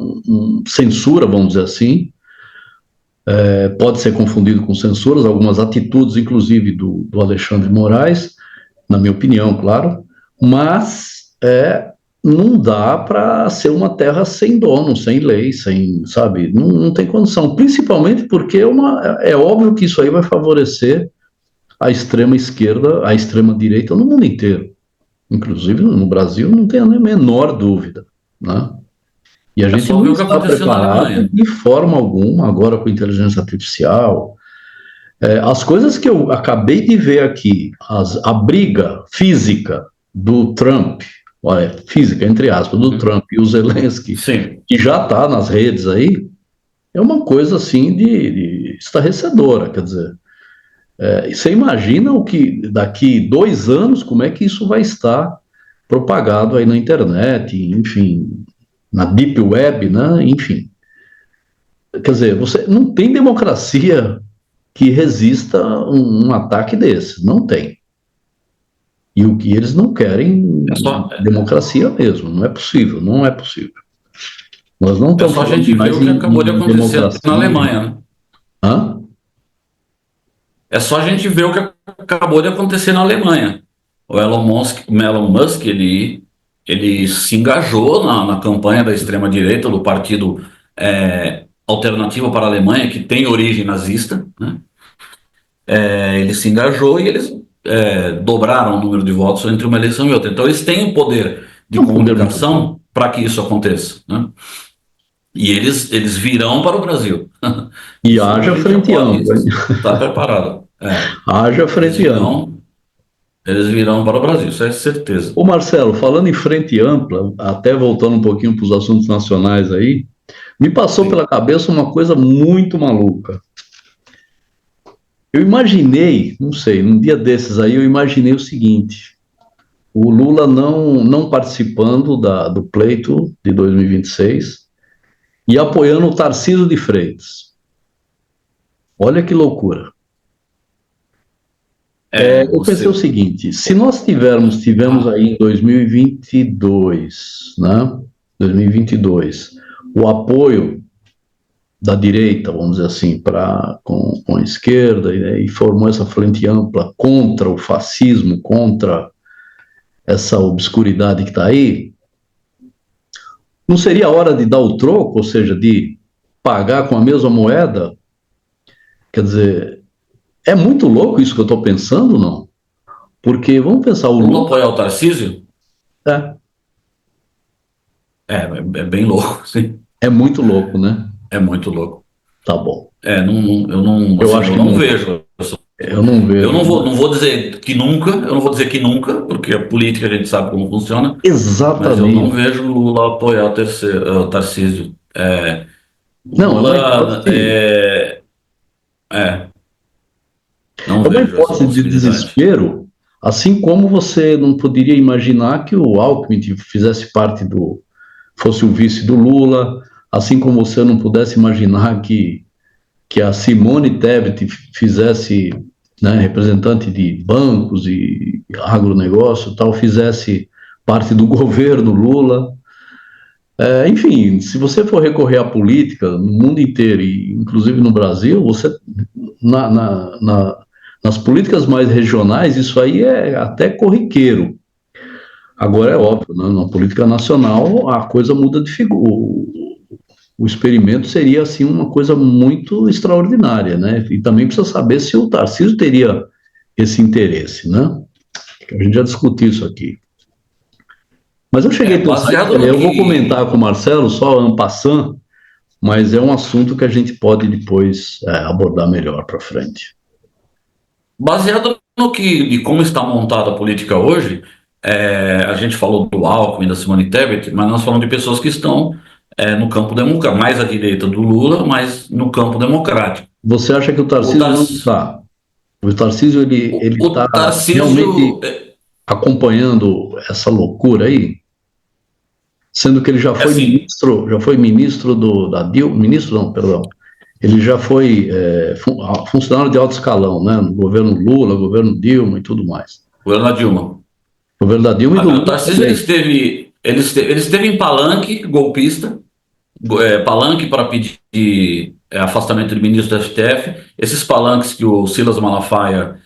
S1: censura, vamos dizer assim, pode ser confundido com censuras, algumas atitudes, inclusive do Alexandre de Moraes, na minha opinião, claro, mas não dá para ser uma terra sem dono, sem lei, sem, sabe, não tem condição, principalmente porque é óbvio que isso aí vai favorecer a extrema esquerda, a extrema direita no mundo inteiro, inclusive no Brasil, não tem a menor dúvida, né? E a
S2: É
S1: gente
S2: só ver
S1: não
S2: o que
S1: está
S2: aconteceu na
S1: preparado
S2: Alemanha.
S1: de forma alguma, agora com inteligência artificial. As coisas que eu acabei de ver aqui, a briga física do Trump, olha, física, entre aspas, do Trump e o Zelensky,
S2: Sim.
S1: que já está nas redes aí, é uma coisa assim de estarrecedora, quer dizer. Você imagina o que daqui 2 anos, como é que isso vai estar propagado aí na internet, enfim, na Deep Web, né? Enfim. Quer dizer, você não tem democracia que resista um ataque desse. Não tem. E o que eles não querem,
S2: É só,
S1: democracia mesmo. Não é possível, não é possível. Nós não
S2: é
S1: estamos
S2: só a
S1: falando
S2: gente ver
S1: mais
S2: o que acabou de
S1: em
S2: acontecer na
S1: democracia.
S2: Alemanha, né?
S1: Hã?
S2: É só a gente ver o que acabou de acontecer na Alemanha. O Elon Musk ele se engajou na campanha da extrema-direita, do partido Alternativa para a Alemanha, que tem origem nazista, né? Ele se engajou e eles dobraram o número de votos entre uma eleição e outra. Então, eles têm o poder de
S1: É um poder muito grande.
S2: comunicação para que isso aconteça, né? E eles virão para o Brasil.
S1: E
S2: Isso a
S1: haja
S2: gente já
S1: frente
S2: pode
S1: ampla, hein?
S2: estar preparado.
S1: Haja
S2: Eles
S1: frente ampla.
S2: virão, eles virão para o Brasil, isso é certeza.
S1: Ô Marcelo, falando em frente ampla, até voltando um pouquinho para os assuntos nacionais aí, me passou
S2: Sim.
S1: pela cabeça uma coisa muito maluca. Eu imaginei, não sei, num dia desses aí, eu imaginei o seguinte: o Lula não participando do pleito de 2026 e apoiando o Tarcísio de Freitas. Olha que loucura. Eu pensei o
S2: Você.
S1: seguinte: se nós tivemos aí em 2022, né? 2022, o apoio da direita, vamos dizer assim, com a esquerda, e formou essa frente ampla contra o fascismo, contra essa obscuridade que está aí, não seria a hora de dar o troco, ou seja, de pagar com a mesma moeda? Quer dizer, é muito louco isso que eu estou pensando, não? Porque, vamos pensar, o
S2: O Lula
S1: Lula
S2: apoiar o Tarcísio
S1: é,
S2: é bem louco, sim.
S1: é muito louco, né?
S2: É muito louco.
S1: Tá bom.
S2: Eu não,
S1: Eu
S2: assim,
S1: acho
S2: eu
S1: que
S2: não
S1: não,
S2: vejo.
S1: eu não
S2: Eu
S1: vejo, né?
S2: não vou dizer que nunca, eu não vou dizer que nunca, porque a política a gente sabe como funciona, mas eu não
S1: Exatamente.
S2: vejo o Lula apoiar o Tarcísio. O
S1: Não,
S2: Lula é, não
S1: é uma
S2: vejo essa
S1: hipótese de
S2: possibilidade.
S1: desespero, assim como você não poderia imaginar que o Alckmin fizesse parte fosse o vice do Lula, assim como você não pudesse imaginar que a Simone Tebet fizesse, né, representante de bancos e agronegócio, tal, fizesse parte do governo Lula. Enfim, se você for recorrer à política no mundo inteiro, e inclusive no Brasil, você na, na, na, nas políticas mais regionais, isso aí é até corriqueiro. Agora é óbvio, né? Na política nacional a coisa muda de figura. O experimento seria assim uma coisa muito extraordinária, né? E também precisa saber se o Tarcísio teria esse interesse, né? A gente já discutiu isso aqui. Mas eu cheguei a pensar,
S2: Baseado no
S1: eu vou comentar
S2: que
S1: com o Marcelo só en passant, mas é um assunto que a gente pode depois abordar melhor para frente.
S2: Baseado no que, de como está montada a política hoje, a gente falou do Alckmin, da Simone Tebet, mas nós falamos de pessoas que estão no campo democrático, mais à direita do Lula, mas no campo democrático.
S1: Você acha que o
S2: O,
S1: Tarcísio
S2: Tar,
S1: não está? O Tarcísio ele está
S2: o
S1: realmente
S2: Tarcísio,
S1: acompanhando essa loucura aí, sendo que ele
S2: assim,
S1: já foi ministro da Dilma, ministro não, perdão, ele já foi funcionário de alto escalão, né? No governo Lula, governo Dilma e tudo mais.
S2: o governo da Dilma.
S1: Governo da Dilma e do
S2: O
S1: Lula
S2: Tarcísio
S1: também.
S2: ele esteve em palanque golpista, palanque para pedir afastamento de ministro do STF. Esses palanques que o Silas Malafaia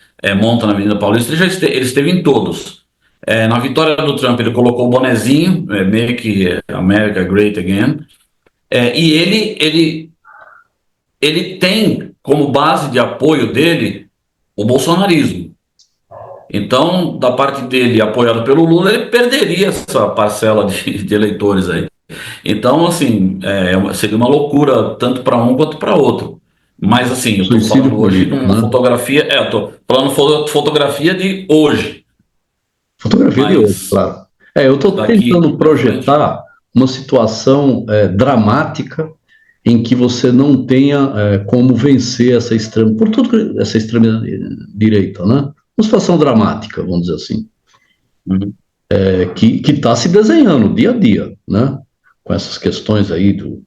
S2: monta na Avenida Paulista, ele esteve em todos. Na vitória do Trump, ele colocou o bonezinho, Make America Great Again, e ele tem como base de apoio dele o bolsonarismo. Então, da parte dele, apoiado pelo Lula, ele perderia essa parcela de eleitores aí. Então, assim, seria uma loucura tanto para um quanto para outro. Mas, assim, eu estou
S1: Suicídio
S2: falando hoje de
S1: político,
S2: uma
S1: né?
S2: fotografia, eu estou falando fotografia de hoje,
S1: Fotografia de hoje,
S2: mas
S1: claro. Eu estou
S2: daqui
S1: tentando
S2: para frente.
S1: projetar uma situação dramática em que você não tenha como vencer essa extrema, por tudo essa extrema direita, né? Uma situação dramática, vamos dizer assim,
S2: Uhum.
S1: que está se desenhando dia a dia, né? Com essas questões aí do,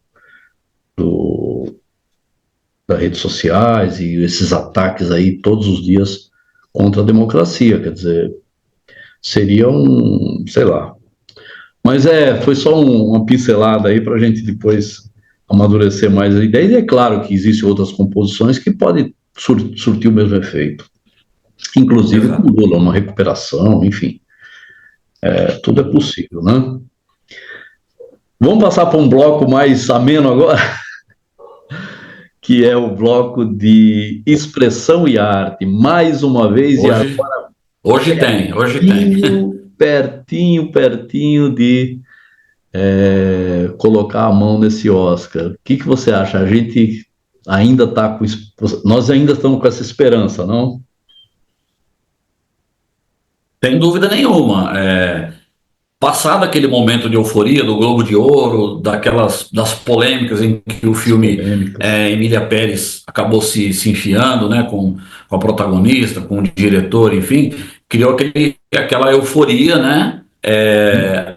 S1: das redes sociais e esses ataques aí todos os dias contra a democracia, quer dizer, seria sei lá. Mas foi só uma pincelada aí para a gente depois amadurecer mais a ideia. E é claro que existem outras composições que podem surtir o mesmo efeito, inclusive com
S2: Exato.
S1: Lula, uma recuperação, enfim, tudo é possível, né? Vamos passar para um bloco mais ameno agora, que é o bloco de expressão e arte, mais uma vez, e
S2: Hoje, hoje tem.
S1: pertinho de colocar a mão nesse Oscar. O que você acha? A gente ainda está com. Nós ainda estamos com essa esperança, não?
S2: Sem dúvida nenhuma. Passado aquele momento de euforia do Globo de Ouro, das polêmicas em que o
S1: As
S2: filme
S1: polêmicas.
S2: Emília Pérez acabou se enfiando, né, com a protagonista, com o diretor, enfim, criou aquela euforia, né?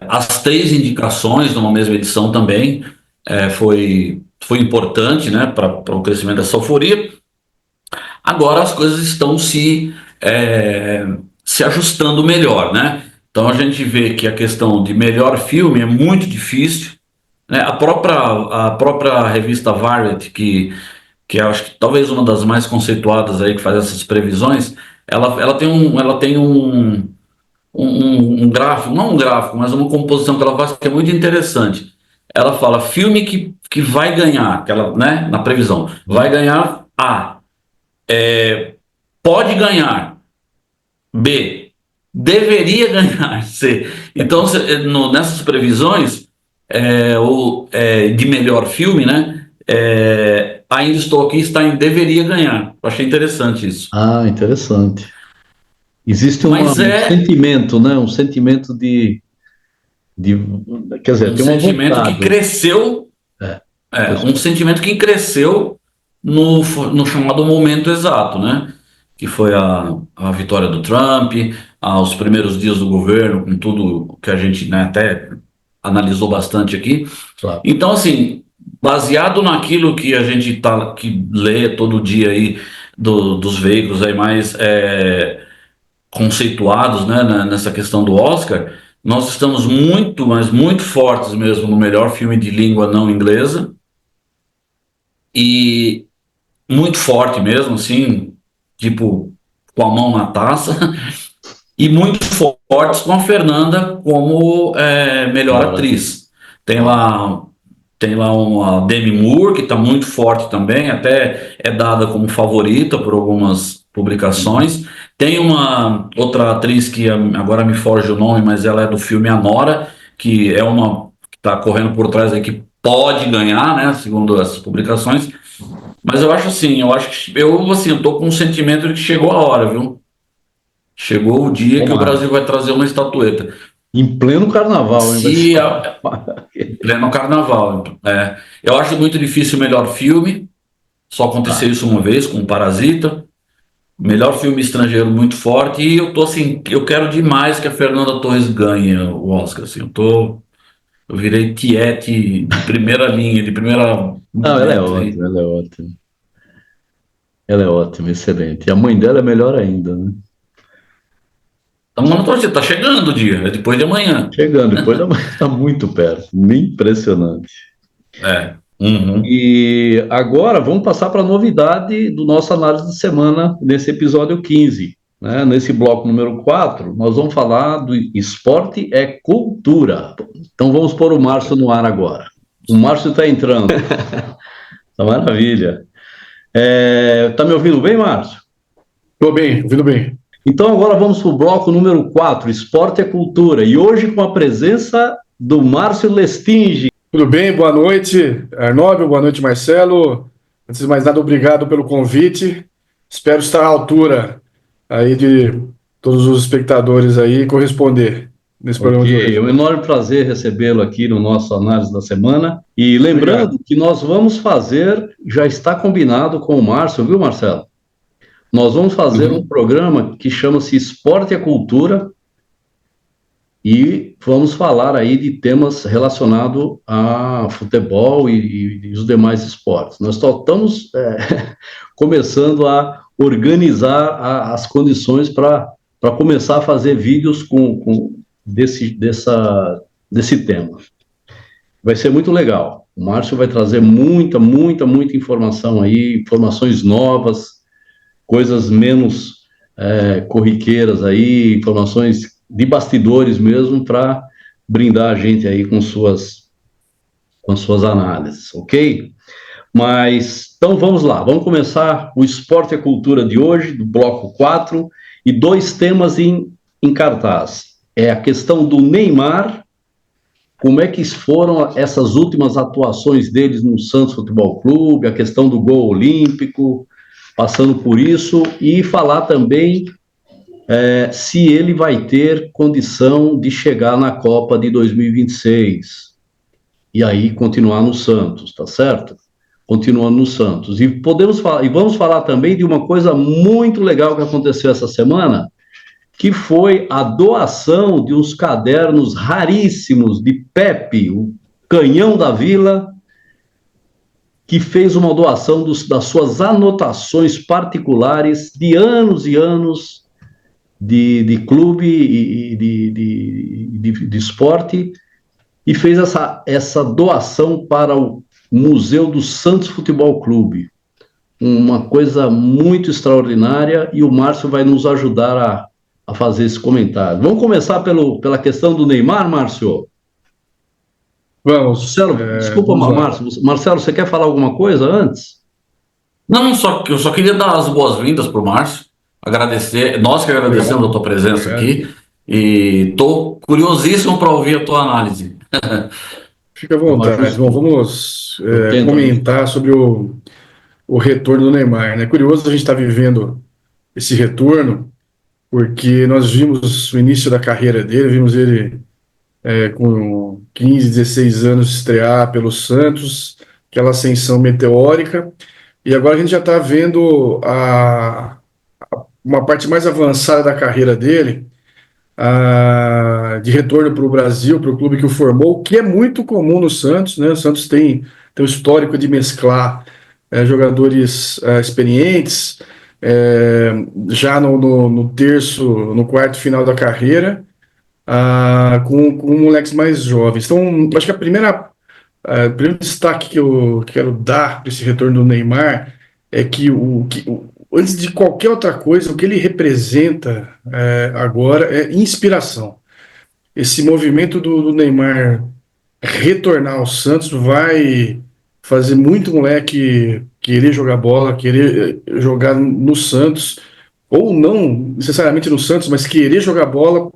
S2: As três indicações numa mesma edição também foi importante, né, para o crescimento dessa euforia. Agora as coisas estão se ajustando melhor, né? Então a gente vê que a questão de melhor filme é muito difícil, né? A própria revista Variety, que eu acho que talvez uma das mais conceituadas aí que faz essas previsões, ela tem um gráfico, não um gráfico, mas uma composição que ela faz que é muito interessante. Ela fala filme que vai ganhar, que ela, né, na previsão, vai ganhar A, pode ganhar B, deveria ganhar. Então, nessas previsões de melhor filme, né? Ainda estou aqui, está em deveria ganhar. Eu achei interessante isso.
S1: Ah, interessante. Existe
S2: Mas
S1: um sentimento, né? Um sentimento de, quer dizer,
S2: um
S1: tem uma
S2: sentimento que
S1: vontade.
S2: cresceu,
S1: É,
S2: um sentimento que cresceu no chamado momento exato, né? Que foi a vitória do Trump, os primeiros dias do governo, com tudo que a gente, né, até analisou bastante aqui.
S1: claro.
S2: Então, assim, baseado naquilo que a gente que lê todo dia aí dos veículos aí mais conceituados, né, nessa questão do Oscar, nós estamos muito, mas muito fortes mesmo no melhor filme de língua não inglesa e muito forte mesmo, assim, tipo, com a mão na taça, e muito fortes com a Fernanda como melhor
S1: Melhor atriz.
S2: atriz. Tem lá Tem lá uma Demi Moore, que está muito forte também, até é dada como favorita por algumas publicações. Tem uma outra atriz que agora me foge o nome, mas ela é do filme Anora, que é uma que está correndo por trás aí que pode ganhar, né, segundo essas publicações. Mas eu acho assim, eu tô com um sentimento de que chegou a hora, viu? Chegou o dia que o
S1: Tomara.
S2: Brasil vai trazer uma estatueta.
S1: Em pleno carnaval, hein? Vai
S2: Se
S1: ser.
S2: a, Pleno carnaval. Eu acho muito difícil o melhor filme. Só aconteceu
S1: Ah,
S2: isso uma vez com Parasita. Melhor filme estrangeiro muito forte. E eu tô assim, eu quero demais que a Fernanda Torres ganhe o Oscar. Assim, eu virei tiete de primeira linha, de primeira
S1: não, ela é
S2: momento aí.
S1: ótima, ela é ótima. Ela é ótima, excelente. E a mãe dela é melhor ainda, né?
S2: Então, mano, torcida, tá chegando o dia, é depois de amanhã.
S1: Chegando, depois da mãe está muito perto. Impressionante.
S2: É. Uhum.
S1: E agora vamos passar para a novidade do nosso análise de semana nesse episódio 15. Né? Nesse bloco número 4, nós vamos falar do esporte é cultura. Então vamos pôr o Márcio no ar agora. O Márcio está entrando. Tá maravilha. Tá me ouvindo bem, Márcio?
S3: Estou bem, ouvindo bem.
S1: Então agora vamos para o bloco número 4, esporte é cultura. E hoje com a presença do Márcio Lestinge.
S3: Tudo bem? Boa noite, Arnóbio. Boa noite, Marcelo. Antes de mais nada, obrigado pelo convite. Espero estar à altura aí de todos os espectadores aí e corresponder nesse programa de hoje.
S1: É um enorme prazer recebê-lo aqui no nosso análise da semana. E lembrando
S3: Obrigado.
S1: que nós vamos fazer, já está combinado com o Márcio, viu, Marcelo? Nós vamos fazer um programa que chama-se Esporte e Cultura e vamos falar aí de temas relacionados a futebol e os demais esportes. Nós só estamos começando a organizar as condições para começar a fazer vídeos desse tema. Vai ser muito legal. O Márcio vai trazer muita informação aí, informações novas, coisas menos corriqueiras aí, informações de bastidores mesmo, para brindar a gente aí com suas análises, ok? Mas, então vamos lá, vamos começar o Esporte e a Cultura de hoje, do bloco 4, e 2 temas em cartaz. É a questão do Neymar, como é que foram essas últimas atuações deles no Santos Futebol Clube, a questão do gol olímpico, passando por isso, e falar também se ele vai ter condição de chegar na Copa de 2026, e aí continuar no Santos, tá certo? Continuando no Santos. E vamos falar também de uma coisa muito legal que aconteceu essa semana, que foi a doação de uns cadernos raríssimos de Pepe, o Canhão da Vila, que fez uma doação das suas anotações particulares de anos e anos de clube e de esporte, e fez essa doação para o Museu do Santos Futebol Clube. Uma coisa muito extraordinária, e o Márcio vai nos ajudar a fazer esse comentário. Vamos começar pela questão do Neymar, Márcio?
S3: Vamos.
S1: Marcelo, desculpa, Márcio. Marcelo, você quer falar alguma coisa antes?
S2: Não, eu só queria dar as boas-vindas para o Márcio, agradecer, nós que agradecemos a tua presença aqui, E estou curiosíssimo para ouvir a tua análise.
S3: Fica à
S1: É uma
S3: vontade. Bom,
S1: justa.
S3: vamos
S1: Eu tento ali.
S3: comentar sobre o retorno do Neymar, né? Curioso a gente estar vivendo esse retorno, porque nós vimos o início da carreira dele, vimos ele com 15, 16 anos estrear pelo Santos, aquela ascensão meteórica, e agora a gente já está vendo uma parte mais avançada da carreira dele, de retorno para o Brasil, para o clube que o formou, que é muito comum no Santos, né? O Santos tem um histórico de mesclar jogadores experientes, já no terço, no quarto final da carreira, com moleques mais jovens. Então, acho que o primeiro destaque que eu quero dar para esse retorno do Neymar é que, antes de qualquer outra coisa, o que ele representa agora é inspiração. Esse movimento do Neymar retornar ao Santos vai fazer muito moleque querer jogar bola, querer jogar no Santos, ou não necessariamente no Santos, mas querer jogar bola,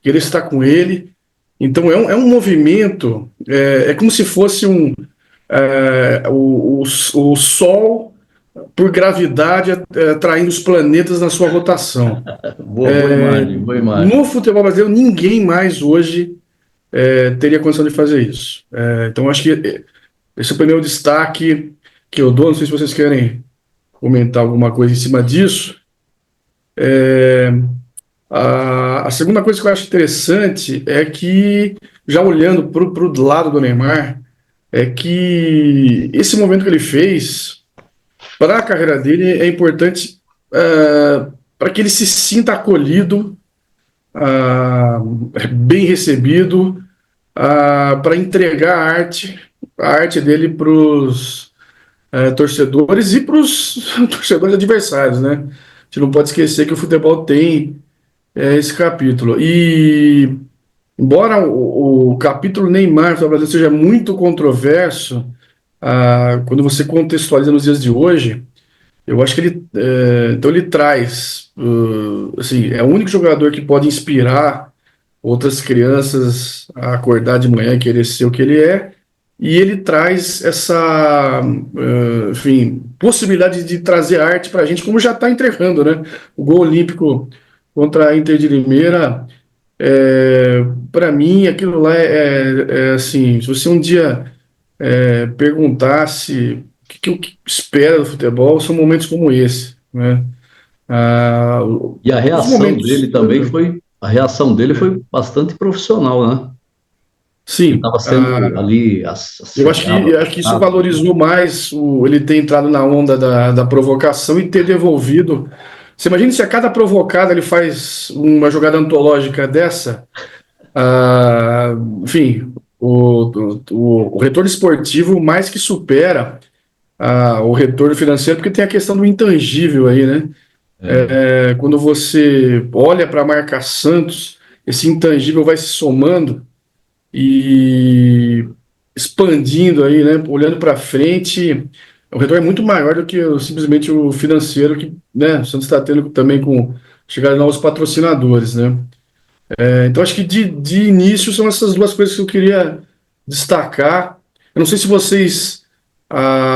S3: querer estar com ele. Então é um movimento, é como se fosse o Sol, por gravidade, atraindo os planetas na sua rotação.
S1: Boa imagem, boa imagem.
S3: No futebol brasileiro, ninguém mais hoje teria condição de fazer isso. Então, acho que esse é o primeiro destaque que eu dou. Não sei se vocês querem comentar alguma coisa em cima disso. A segunda coisa que eu acho interessante é que, já olhando para o lado do Neymar, é que esse movimento que ele fez para a carreira dele é importante para que ele se sinta acolhido, ah, bem recebido, para entregar a arte dele para os torcedores e para os torcedores adversários, né? A gente não pode esquecer que o futebol tem esse capítulo. E embora o capítulo Neymar no Brasil seja muito controverso, quando você contextualiza nos dias de hoje, eu acho que então ele traz, assim, é o único jogador que pode inspirar outras crianças a acordar de manhã e querer ser o que ele é, e ele traz essa, enfim, possibilidade de trazer arte para a gente, como já está entregando, né? O gol olímpico contra a Inter de Limeira, para mim, aquilo lá assim, se você um dia perguntasse que eu espero do futebol, são momentos como esse, né?
S1: E a
S3: Os
S1: reação
S3: momentos,
S1: dele também foi, a reação dele foi bastante profissional, né? Ele
S3: sim,
S1: estava sendo ali
S3: eu acho que,
S1: assediado,
S3: eu acho que isso
S1: atacado.
S3: valorizou mais ele ter entrado na onda da provocação e ter devolvido. Você imagina se a cada provocada ele faz uma jogada antológica dessa, ah, enfim, o retorno esportivo mais que supera o retorno financeiro, porque tem a questão do intangível aí, né?
S1: É.
S3: Quando você olha para a marca Santos, esse intangível vai se somando e expandindo aí, né? Olhando para frente, o retorno é muito maior do que simplesmente o financeiro que, né? O Santos está tendo também com chegada de novos patrocinadores, né? Então acho que de início são essas duas coisas que eu queria destacar. Eu não sei se vocês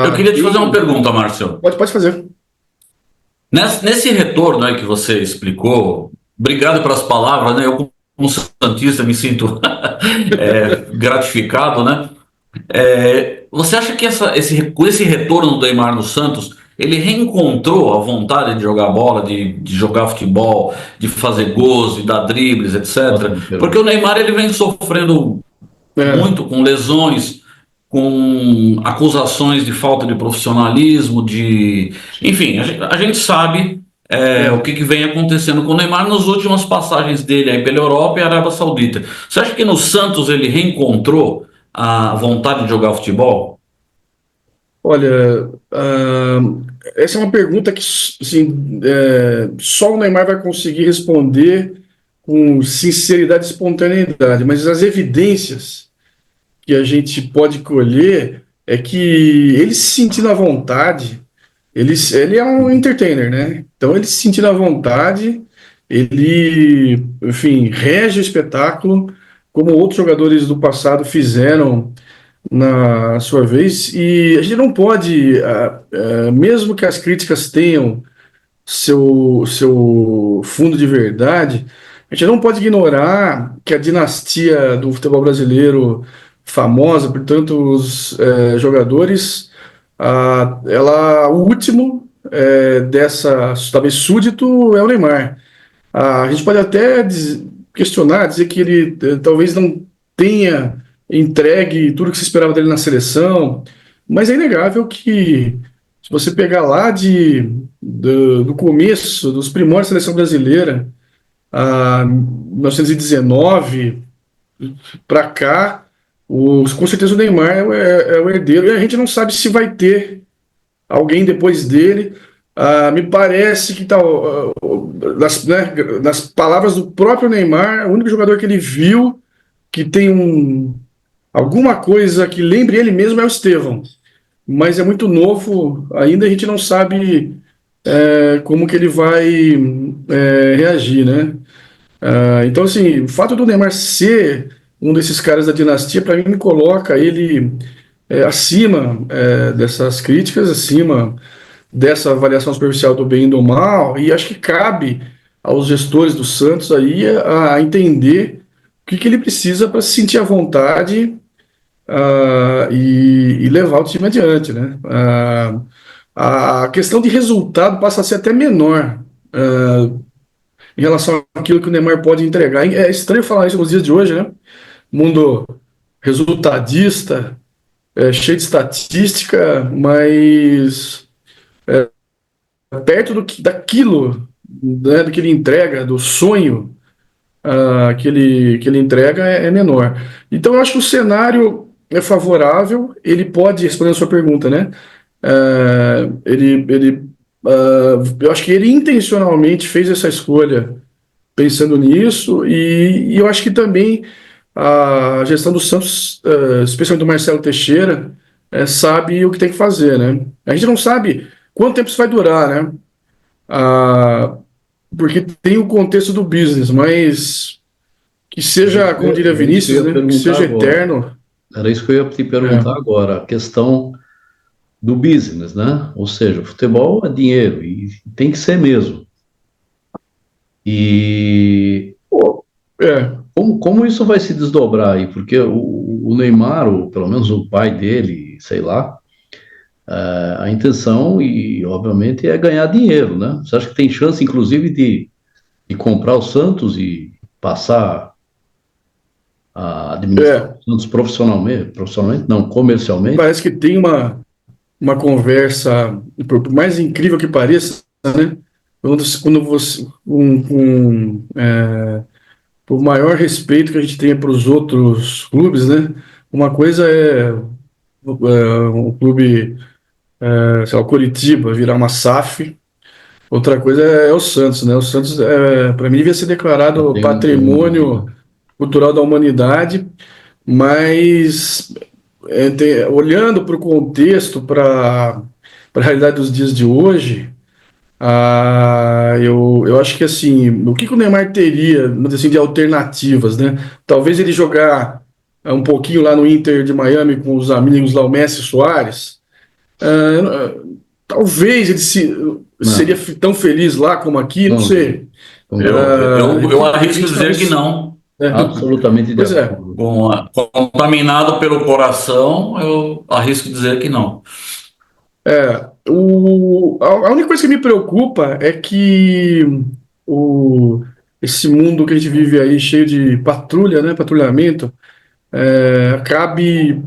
S2: Eu queria te fazer uma
S3: têm.
S2: pergunta, Márcio.
S3: Pode fazer.
S2: Nesse retorno aí que você explicou, obrigado pelas palavras, né? Eu, como santista, me sinto gratificado, né? Você acha que com esse retorno do Neymar no Santos, ele reencontrou a vontade de jogar bola, de jogar futebol, de fazer gols, de dar dribles, etc?
S1: Ótima
S2: Porque
S1: pergunta.
S2: o Neymar ele vem sofrendo
S3: É,
S2: muito com lesões, com acusações de falta de profissionalismo, enfim, a gente sabe o
S3: é.
S2: que vem acontecendo com o Neymar nas últimas passagens dele aí pela Europa e Arábia Saudita. Você acha que no Santos ele reencontrou a vontade de jogar futebol?
S3: Olha, essa é uma pergunta que assim, só o Neymar vai conseguir responder com sinceridade e espontaneidade, mas as evidências que a gente pode colher é que ele se sentindo à vontade, ele é um entertainer, né? Então ele se sentindo à vontade, ele, enfim, rege o espetáculo, como outros jogadores do passado fizeram na sua vez, e a gente não pode, mesmo que as críticas tenham seu fundo de verdade, a gente não pode ignorar que a dinastia do futebol brasileiro, famosa por tantos jogadores, o último dessa, talvez súdito, é o Neymar. A gente pode até questionar, dizer que ele talvez não tenha entregue tudo que se esperava dele na seleção, mas é inegável que, se você pegar lá do começo, dos primórdios da seleção brasileira, a 1919 para cá, com certeza o Neymar é o herdeiro, e a gente não sabe se vai ter alguém depois dele. Me parece que nas palavras do próprio Neymar, o único jogador que ele viu que tem alguma coisa que lembre ele mesmo é o Estevão, mas é muito novo ainda, a gente não sabe como que ele vai reagir, né? Então, assim, o fato do Neymar ser um desses caras da dinastia, para mim, me coloca ele acima dessas críticas, acima dessa avaliação superficial do bem e do mal, e acho que cabe aos gestores do Santos aí a entender o que ele precisa para se sentir à vontade e levar o time adiante, né? A questão de resultado passa a ser até menor em relação àquilo que o Neymar pode entregar. É estranho falar isso nos dias de hoje, né? Mundo resultadista, cheio de estatística, mas perto daquilo, né, do que ele entrega, do sonho que ele entrega é menor. Então, eu acho que o cenário é favorável, ele pode, respondendo a sua pergunta, né? Eu acho que ele intencionalmente fez essa escolha pensando nisso, e eu acho que também a gestão do Santos, especialmente do Marcelo Teixeira, sabe o que tem que fazer, né? A gente não sabe quanto tempo isso vai durar, né? Porque tem o contexto do business, mas que seja, como diria Vinícius, né? Que seja eterno.
S1: Era isso que eu ia te perguntar agora, a questão do business, né? Ou seja, o futebol é dinheiro e tem que ser mesmo. E como isso vai se desdobrar aí? Porque o Neymar, ou pelo menos o pai dele, sei lá, a intenção, e obviamente, é ganhar dinheiro, né? Você acha que tem chance, inclusive, de comprar o Santos e passar a administrar o Santos profissionalmente, não, comercialmente?
S3: Parece que tem uma conversa, por mais incrível que pareça, né? Quando você, por maior respeito que a gente tenha para os outros clubes, né? Uma coisa é um clube, sei lá, o Coritiba virar uma SAF, outra coisa é o Santos, né? O Santos, para mim, devia ser declarado patrimônio cultural da humanidade, mas olhando para o contexto, para a realidade dos dias de hoje, eu acho que assim, o que o Neymar teria, vamos dizer assim, de alternativas, né? Talvez ele jogar um pouquinho lá no Inter de Miami com os amigos lá, o Messi e Soares. Talvez ele seria tão feliz lá como aqui, não sei.
S2: Eu arrisco dizer que não.
S1: Absolutamente de acordo.
S2: Contaminado pelo coração, eu arrisco dizer que não.
S3: A única coisa que me preocupa é que esse mundo que a gente vive aí, cheio de patrulha, né, patrulhamento, acabe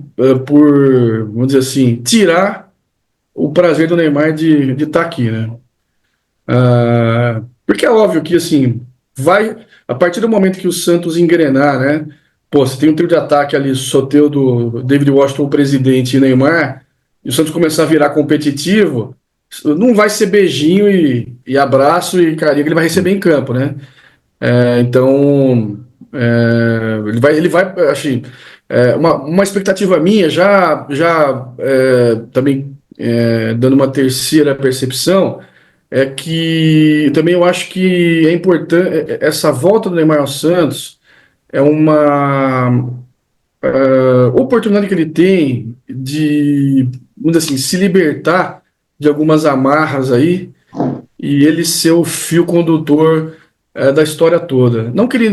S3: por, vamos dizer assim, tirar o prazer do Neymar de estar aqui, né? Porque é óbvio que, assim, a partir do momento que o Santos engrenar, né? Pô, você tem um trio de ataque ali, Soteldo, David Washington, o presidente, e Neymar, e o Santos começar a virar competitivo, não vai ser beijinho e abraço e carinho que ele vai receber em campo, né? Então, ele vai, assim, uma expectativa minha, já também dando uma terceira percepção, é que também eu acho que é importante essa volta do Neymar ao Santos é uma oportunidade que ele tem de, vamos dizer assim, se libertar de algumas amarras aí e ele ser o fio condutor da história toda. Não que ele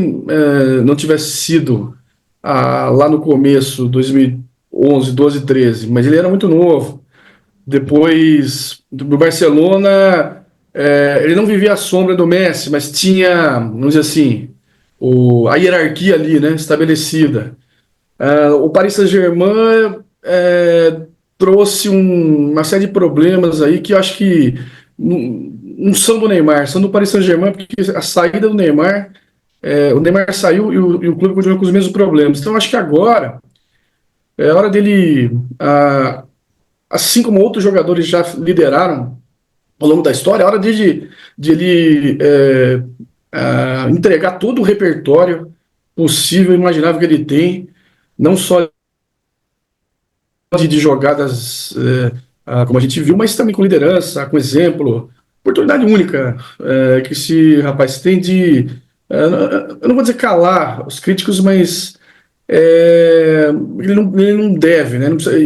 S3: não tivesse sido lá no começo, 2011, 12, 13, mas ele era muito novo. Depois do Barcelona, ele não vivia à sombra do Messi, mas tinha, vamos dizer assim, a hierarquia ali, né, estabelecida. O Paris Saint-Germain trouxe uma série de problemas aí que eu acho que não são do Neymar, são do Paris Saint-Germain, porque a saída do Neymar, o Neymar saiu e o clube continua com os mesmos problemas. Então, eu acho que agora é hora dele, assim como outros jogadores já lideraram ao longo da história, é hora de ele entregar todo o repertório possível, imaginável que ele tem, não só de jogadas como a gente viu, mas também com liderança, com exemplo, oportunidade única que esse rapaz tem de, eu não vou dizer calar os críticos, mas ele não deve, né? Não precisa,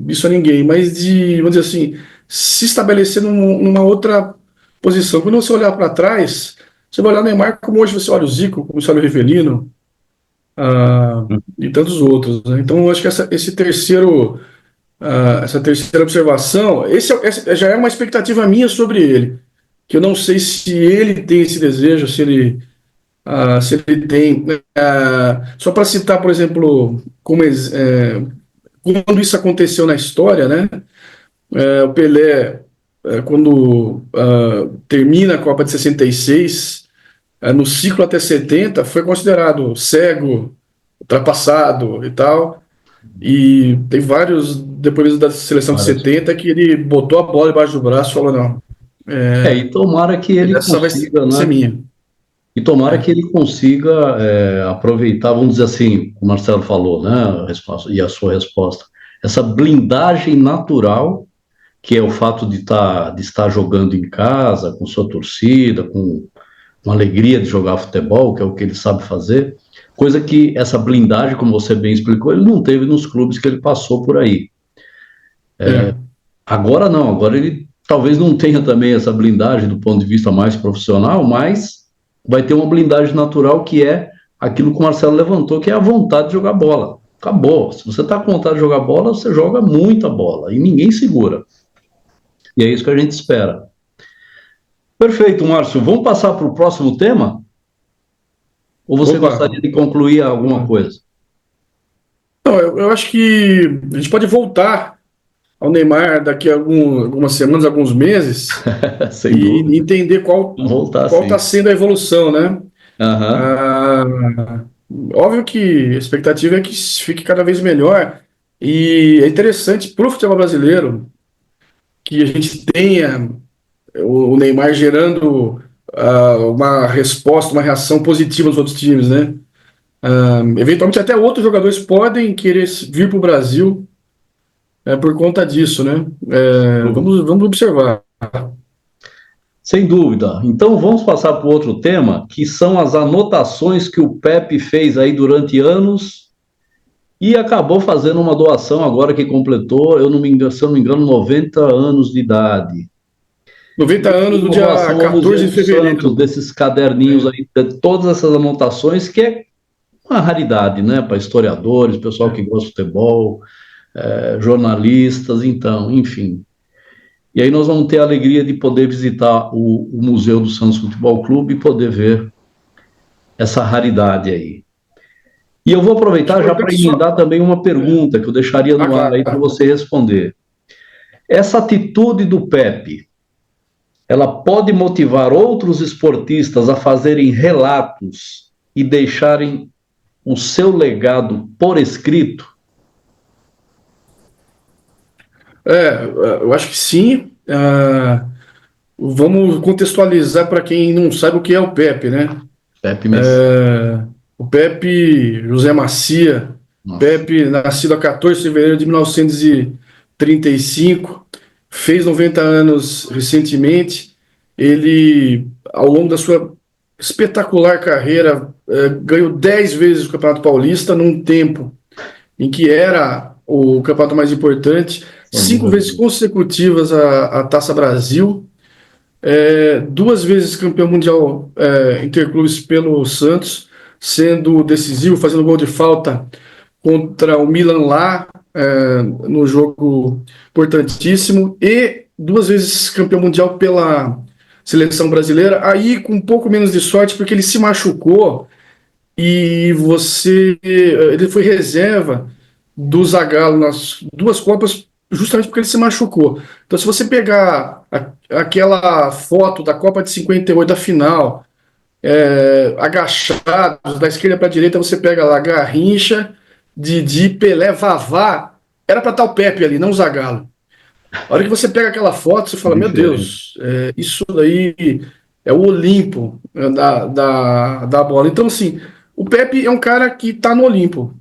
S3: isso a ninguém, mas de, vamos dizer assim, se estabelecer numa outra posição. Quando você olhar para trás, você vai olhar o Neymar como hoje você olha o Zico, como você olha o Rivelino, e tantos outros, né? Então, eu acho que essa terceira observação, essa já é uma expectativa minha sobre ele, que eu não sei se ele tem esse desejo, se ele tem. Só para citar, por exemplo, quando isso aconteceu na história, né? O Pelé, quando termina a Copa de 66, no ciclo até 70, foi considerado cego, ultrapassado e tal. E tem vários depoimentos da seleção de
S1: Várias.
S3: 70 que ele botou a bola debaixo do braço e falou: não,
S1: E tomara que ele
S3: essa vai ser
S1: consiga, né?
S3: minha.
S1: E tomara que ele consiga aproveitar, vamos dizer assim, o Marcelo falou, né? E a sua resposta, essa blindagem natural, que é o fato de estar jogando em casa, com sua torcida, com uma alegria de jogar futebol, que é o que ele sabe fazer, coisa que essa blindagem, como você bem explicou, ele não teve nos clubes que ele passou por aí.
S3: É,
S1: Agora não, agora ele talvez não tenha também essa blindagem do ponto de vista mais profissional, mas vai ter uma blindagem natural que é aquilo que o Marcelo levantou, que é a vontade de jogar bola. Acabou. Se você está com vontade de jogar bola, você joga muita bola e ninguém segura. E é isso que a gente espera. Perfeito, Márcio. Vamos passar para o próximo tema? Ou você
S3: opa!
S1: gostaria de concluir alguma coisa?
S3: Não, eu acho que a gente pode voltar ao Neymar daqui a algumas semanas, alguns meses,
S1: Sem
S3: e
S1: dúvida.
S3: entender qual
S1: Vamos voltar
S3: qual está
S1: sim.
S3: sendo a evolução, né?
S1: Aham.
S3: Ah, óbvio que a expectativa é que fique cada vez melhor. E é interessante para o futebol brasileiro que a gente tenha o Neymar gerando uma resposta, uma reação positiva nos outros times, né? Eventualmente até outros jogadores podem querer vir para o Brasil por conta disso, né? Vamos observar.
S1: Sem dúvida. Então vamos passar para o outro tema, que são as anotações que o Pepe fez aí durante anos e acabou fazendo uma doação agora que completou, eu não me engano, se eu não me engano, 90 anos de idade.
S3: 90 anos no
S1: Uma
S3: dia
S1: doação ao
S3: 14
S1: Museu
S3: de
S1: do Santos,
S3: fevereiro.
S1: desses caderninhos aí, de todas essas anotações, que é uma raridade, né, para historiadores, pessoal que gosta de futebol, jornalistas, então, enfim. E aí nós vamos ter a alegria de poder visitar o Museu do Santos Futebol Clube e poder ver essa raridade aí. E eu vou
S3: Acho
S1: aproveitar já para
S3: importante só.
S1: emendar também uma pergunta que eu deixaria no ar aí para
S3: Claro.
S1: você responder. Essa atitude do Pepe, ela pode motivar outros esportistas a fazerem relatos e deixarem o seu legado por escrito?
S3: Eu acho que sim. Vamos contextualizar para quem não sabe o que é o Pepe, né?
S1: Pepe Messias.
S3: O Pepe José Macia,
S1: Nossa.
S3: Pepe, nascido a 14 de fevereiro de 1935, fez 90 anos recentemente ele, ao longo da sua espetacular carreira, ganhou 10 vezes o Campeonato Paulista, num tempo em que era o campeonato mais importante, 5 vezes consecutivas a Taça Brasil, 2 vezes campeão mundial interclubes pelo Santos, sendo decisivo, fazendo gol de falta contra o Milan lá, no jogo importantíssimo, e 2 vezes campeão mundial pela seleção brasileira, aí com um pouco menos de sorte, porque ele se machucou e ele foi reserva do Zagallo nas 2 Copas, justamente porque ele se machucou. Então, se você pegar aquela foto da Copa de 58, da final, agachados, da esquerda para a direita, você pega lá Garrincha, Didi, Pelé, Vavá, era para estar o Pepe ali, não o Zagallo. A hora que você pega aquela foto, você fala, meu Deus, isso daí é o Olimpo da bola. Então, assim, o Pepe é um cara que está no Olimpo.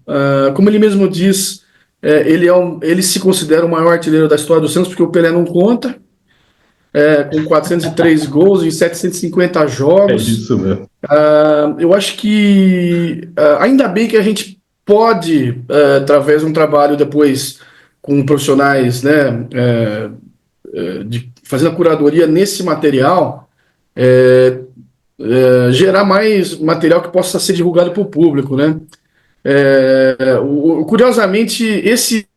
S3: Como ele mesmo diz, ele se considera o maior artilheiro da história do Santos, porque o Pelé não conta, com 403 gols em 750
S1: É
S3: jogos.
S1: isso mesmo.
S3: Eu acho que ainda bem que a gente pode, através de um trabalho depois com profissionais, né, fazendo a curadoria nesse material, gerar mais material que possa ser divulgado para o público, né? Curiosamente, você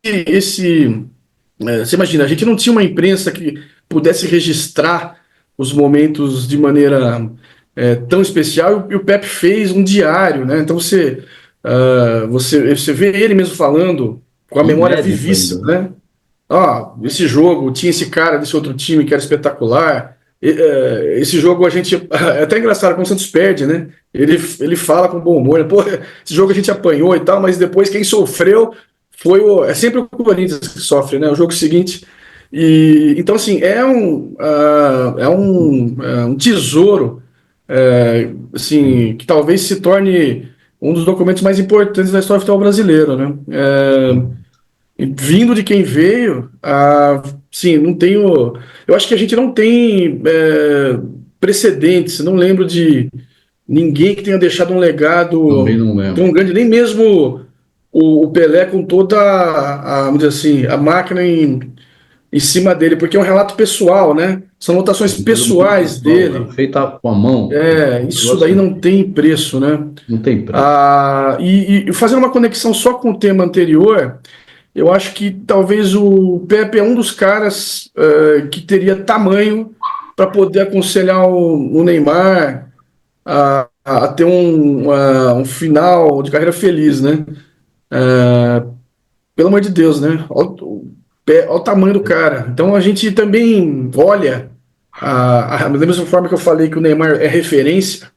S3: imagina, a gente não tinha uma imprensa que pudesse registrar os momentos de maneira tão especial, e o Pepe fez um diário, né? Então você vê ele mesmo falando com a memória
S1: Inédito
S3: vivíssima,
S1: ainda.
S3: né? Esse jogo tinha esse cara desse outro time que era espetacular. Esse jogo a gente. É até engraçado quando o Santos perde, né? Ele fala com bom humor, né? Pô, esse jogo a gente apanhou e tal, mas depois quem sofreu foi é sempre o Corinthians que sofre, né? O jogo seguinte. Então, assim, um tesouro, assim, que talvez se torne um dos documentos mais importantes da história do futebol brasileiro, né? E vindo de quem veio, sim, não tenho. Eu acho que a gente não tem precedentes. Não lembro de ninguém que tenha deixado um
S1: Também
S3: legado
S1: não lembro.
S3: tão grande, nem mesmo o Pelé, com toda vamos dizer assim, a máquina em cima dele, porque é um relato pessoal, né? São anotações
S1: Uma coisa muito
S3: pessoais
S1: pessoal, cara.
S3: dele.
S1: Feita com a mão.
S3: Isso daí
S1: Negócio
S3: não tem preço, né?
S1: não tem preço.
S3: E fazendo uma conexão só com o tema anterior. Eu acho que talvez o Pepe é um dos caras que teria tamanho para poder aconselhar o Neymar a ter um final de carreira feliz, né? Pelo amor de Deus, né? Olha o tamanho do cara. Então a gente também olha, da mesma forma que eu falei que o Neymar é referência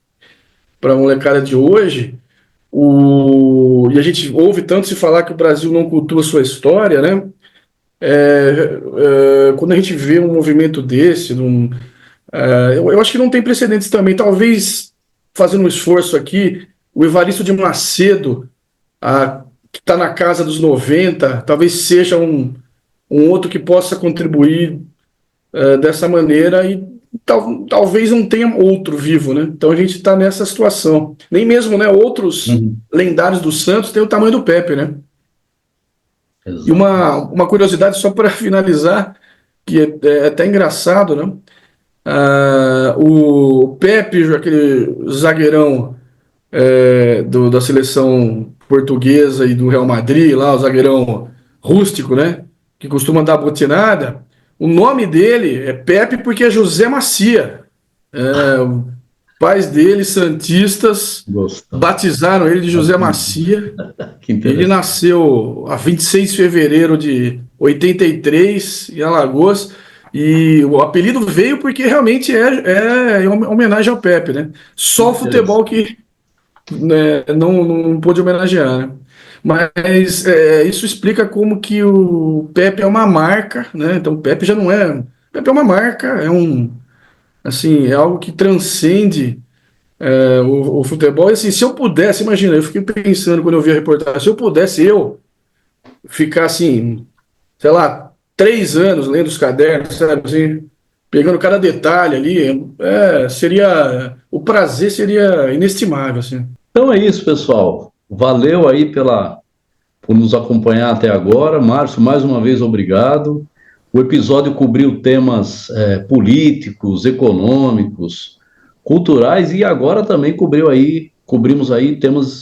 S3: para a molecada de hoje, e a gente ouve tanto se falar que o Brasil não cultua sua história, né? Quando a gente vê um movimento desse, eu acho que não tem precedentes também. Talvez, fazendo um esforço aqui, o Evaristo de Macedo, que está na casa dos 90, talvez seja um outro que possa contribuir dessa maneira, e talvez não tenha outro vivo, né? Então a gente está nessa situação. Nem mesmo, né, outros lendários do Santos têm o tamanho do Pepe, né?
S1: Exato.
S3: E uma curiosidade só para finalizar, que é até engraçado, né? O Pepe, aquele zagueirão da seleção portuguesa e do Real Madrid, lá, o zagueirão rústico, né? Que costuma dar botinada. O nome dele é Pepe porque é José Macia. Pais dele, santistas,
S1: Gostamos.
S3: batizaram ele de José Macia.
S1: Que
S3: Ele
S1: interessante.
S3: nasceu a 26 de fevereiro de 83, em Alagoas, e o apelido veio porque realmente é uma homenagem ao Pepe, né? Só o futebol que, né, não pôde homenagear, né? Mas isso explica como que o Pepe é uma marca, né? Então o Pepe já não é. O Pepe é uma marca, assim, é algo que transcende o futebol. E assim, se eu pudesse, imagina, eu fiquei pensando quando eu vi a reportagem, se eu pudesse, eu ficar assim, sei lá, 3 anos lendo os cadernos, sabe, assim, pegando cada detalhe ali, o prazer seria inestimável, assim.
S1: Então é isso, pessoal. Valeu aí por nos acompanhar até agora. Márcio, mais uma vez, obrigado. O episódio cobriu temas políticos, econômicos, culturais e agora também cobrimos aí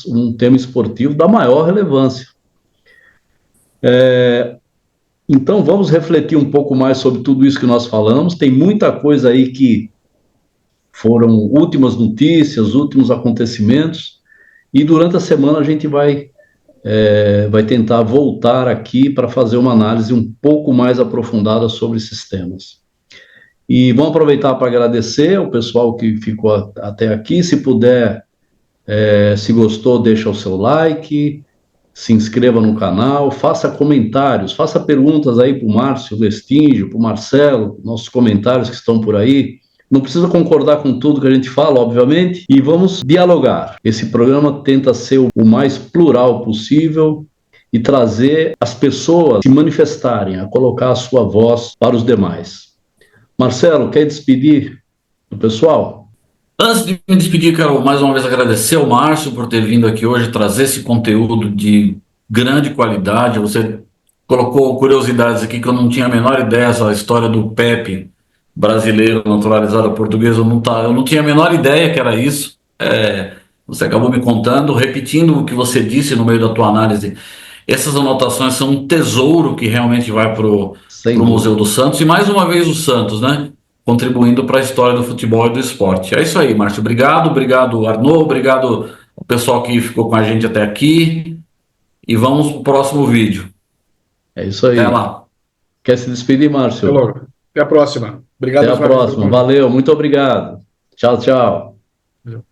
S1: um tema esportivo da maior relevância. Então vamos refletir um pouco mais sobre tudo isso que nós falamos. Tem muita coisa aí que foram últimas notícias, últimos acontecimentos, e durante a semana a gente vai tentar voltar aqui para fazer uma análise um pouco mais aprofundada sobre esses temas. E vamos aproveitar para agradecer o pessoal que ficou até aqui. Se puder, se gostou, deixa o seu like, se inscreva no canal, faça comentários, faça perguntas aí para o Márcio Lestingio, para o Marcelo, nossos comentários que estão por aí. Não precisa concordar com tudo que a gente fala, obviamente, e vamos dialogar. Esse programa tenta ser o mais plural possível e trazer as pessoas se manifestarem, a colocar a sua voz para os demais. Marcelo, quer despedir do pessoal?
S2: Antes de me despedir, quero mais uma vez agradecer ao Márcio por ter vindo aqui hoje trazer esse conteúdo de grande qualidade. Você colocou curiosidades aqui que eu não tinha a menor ideia, essa história do Pepe brasileiro naturalizado português, eu não tinha a menor ideia que era isso. Você acabou me contando, repetindo o que você disse no meio da tua análise. Essas anotações são um tesouro que realmente vai para o Museu do Santos, e mais uma vez o Santos, né? Contribuindo para a história do futebol e do esporte. É isso aí, Márcio. Obrigado, Arnaud, obrigado ao pessoal que ficou com a gente até aqui. E vamos para o próximo vídeo.
S1: É isso aí.
S2: Até lá.
S1: Quer se despedir, Márcio?
S3: Até logo. Até a próxima. Obrigado.
S1: Até a próxima. Valeu, muito obrigado. Tchau, tchau.
S3: Valeu.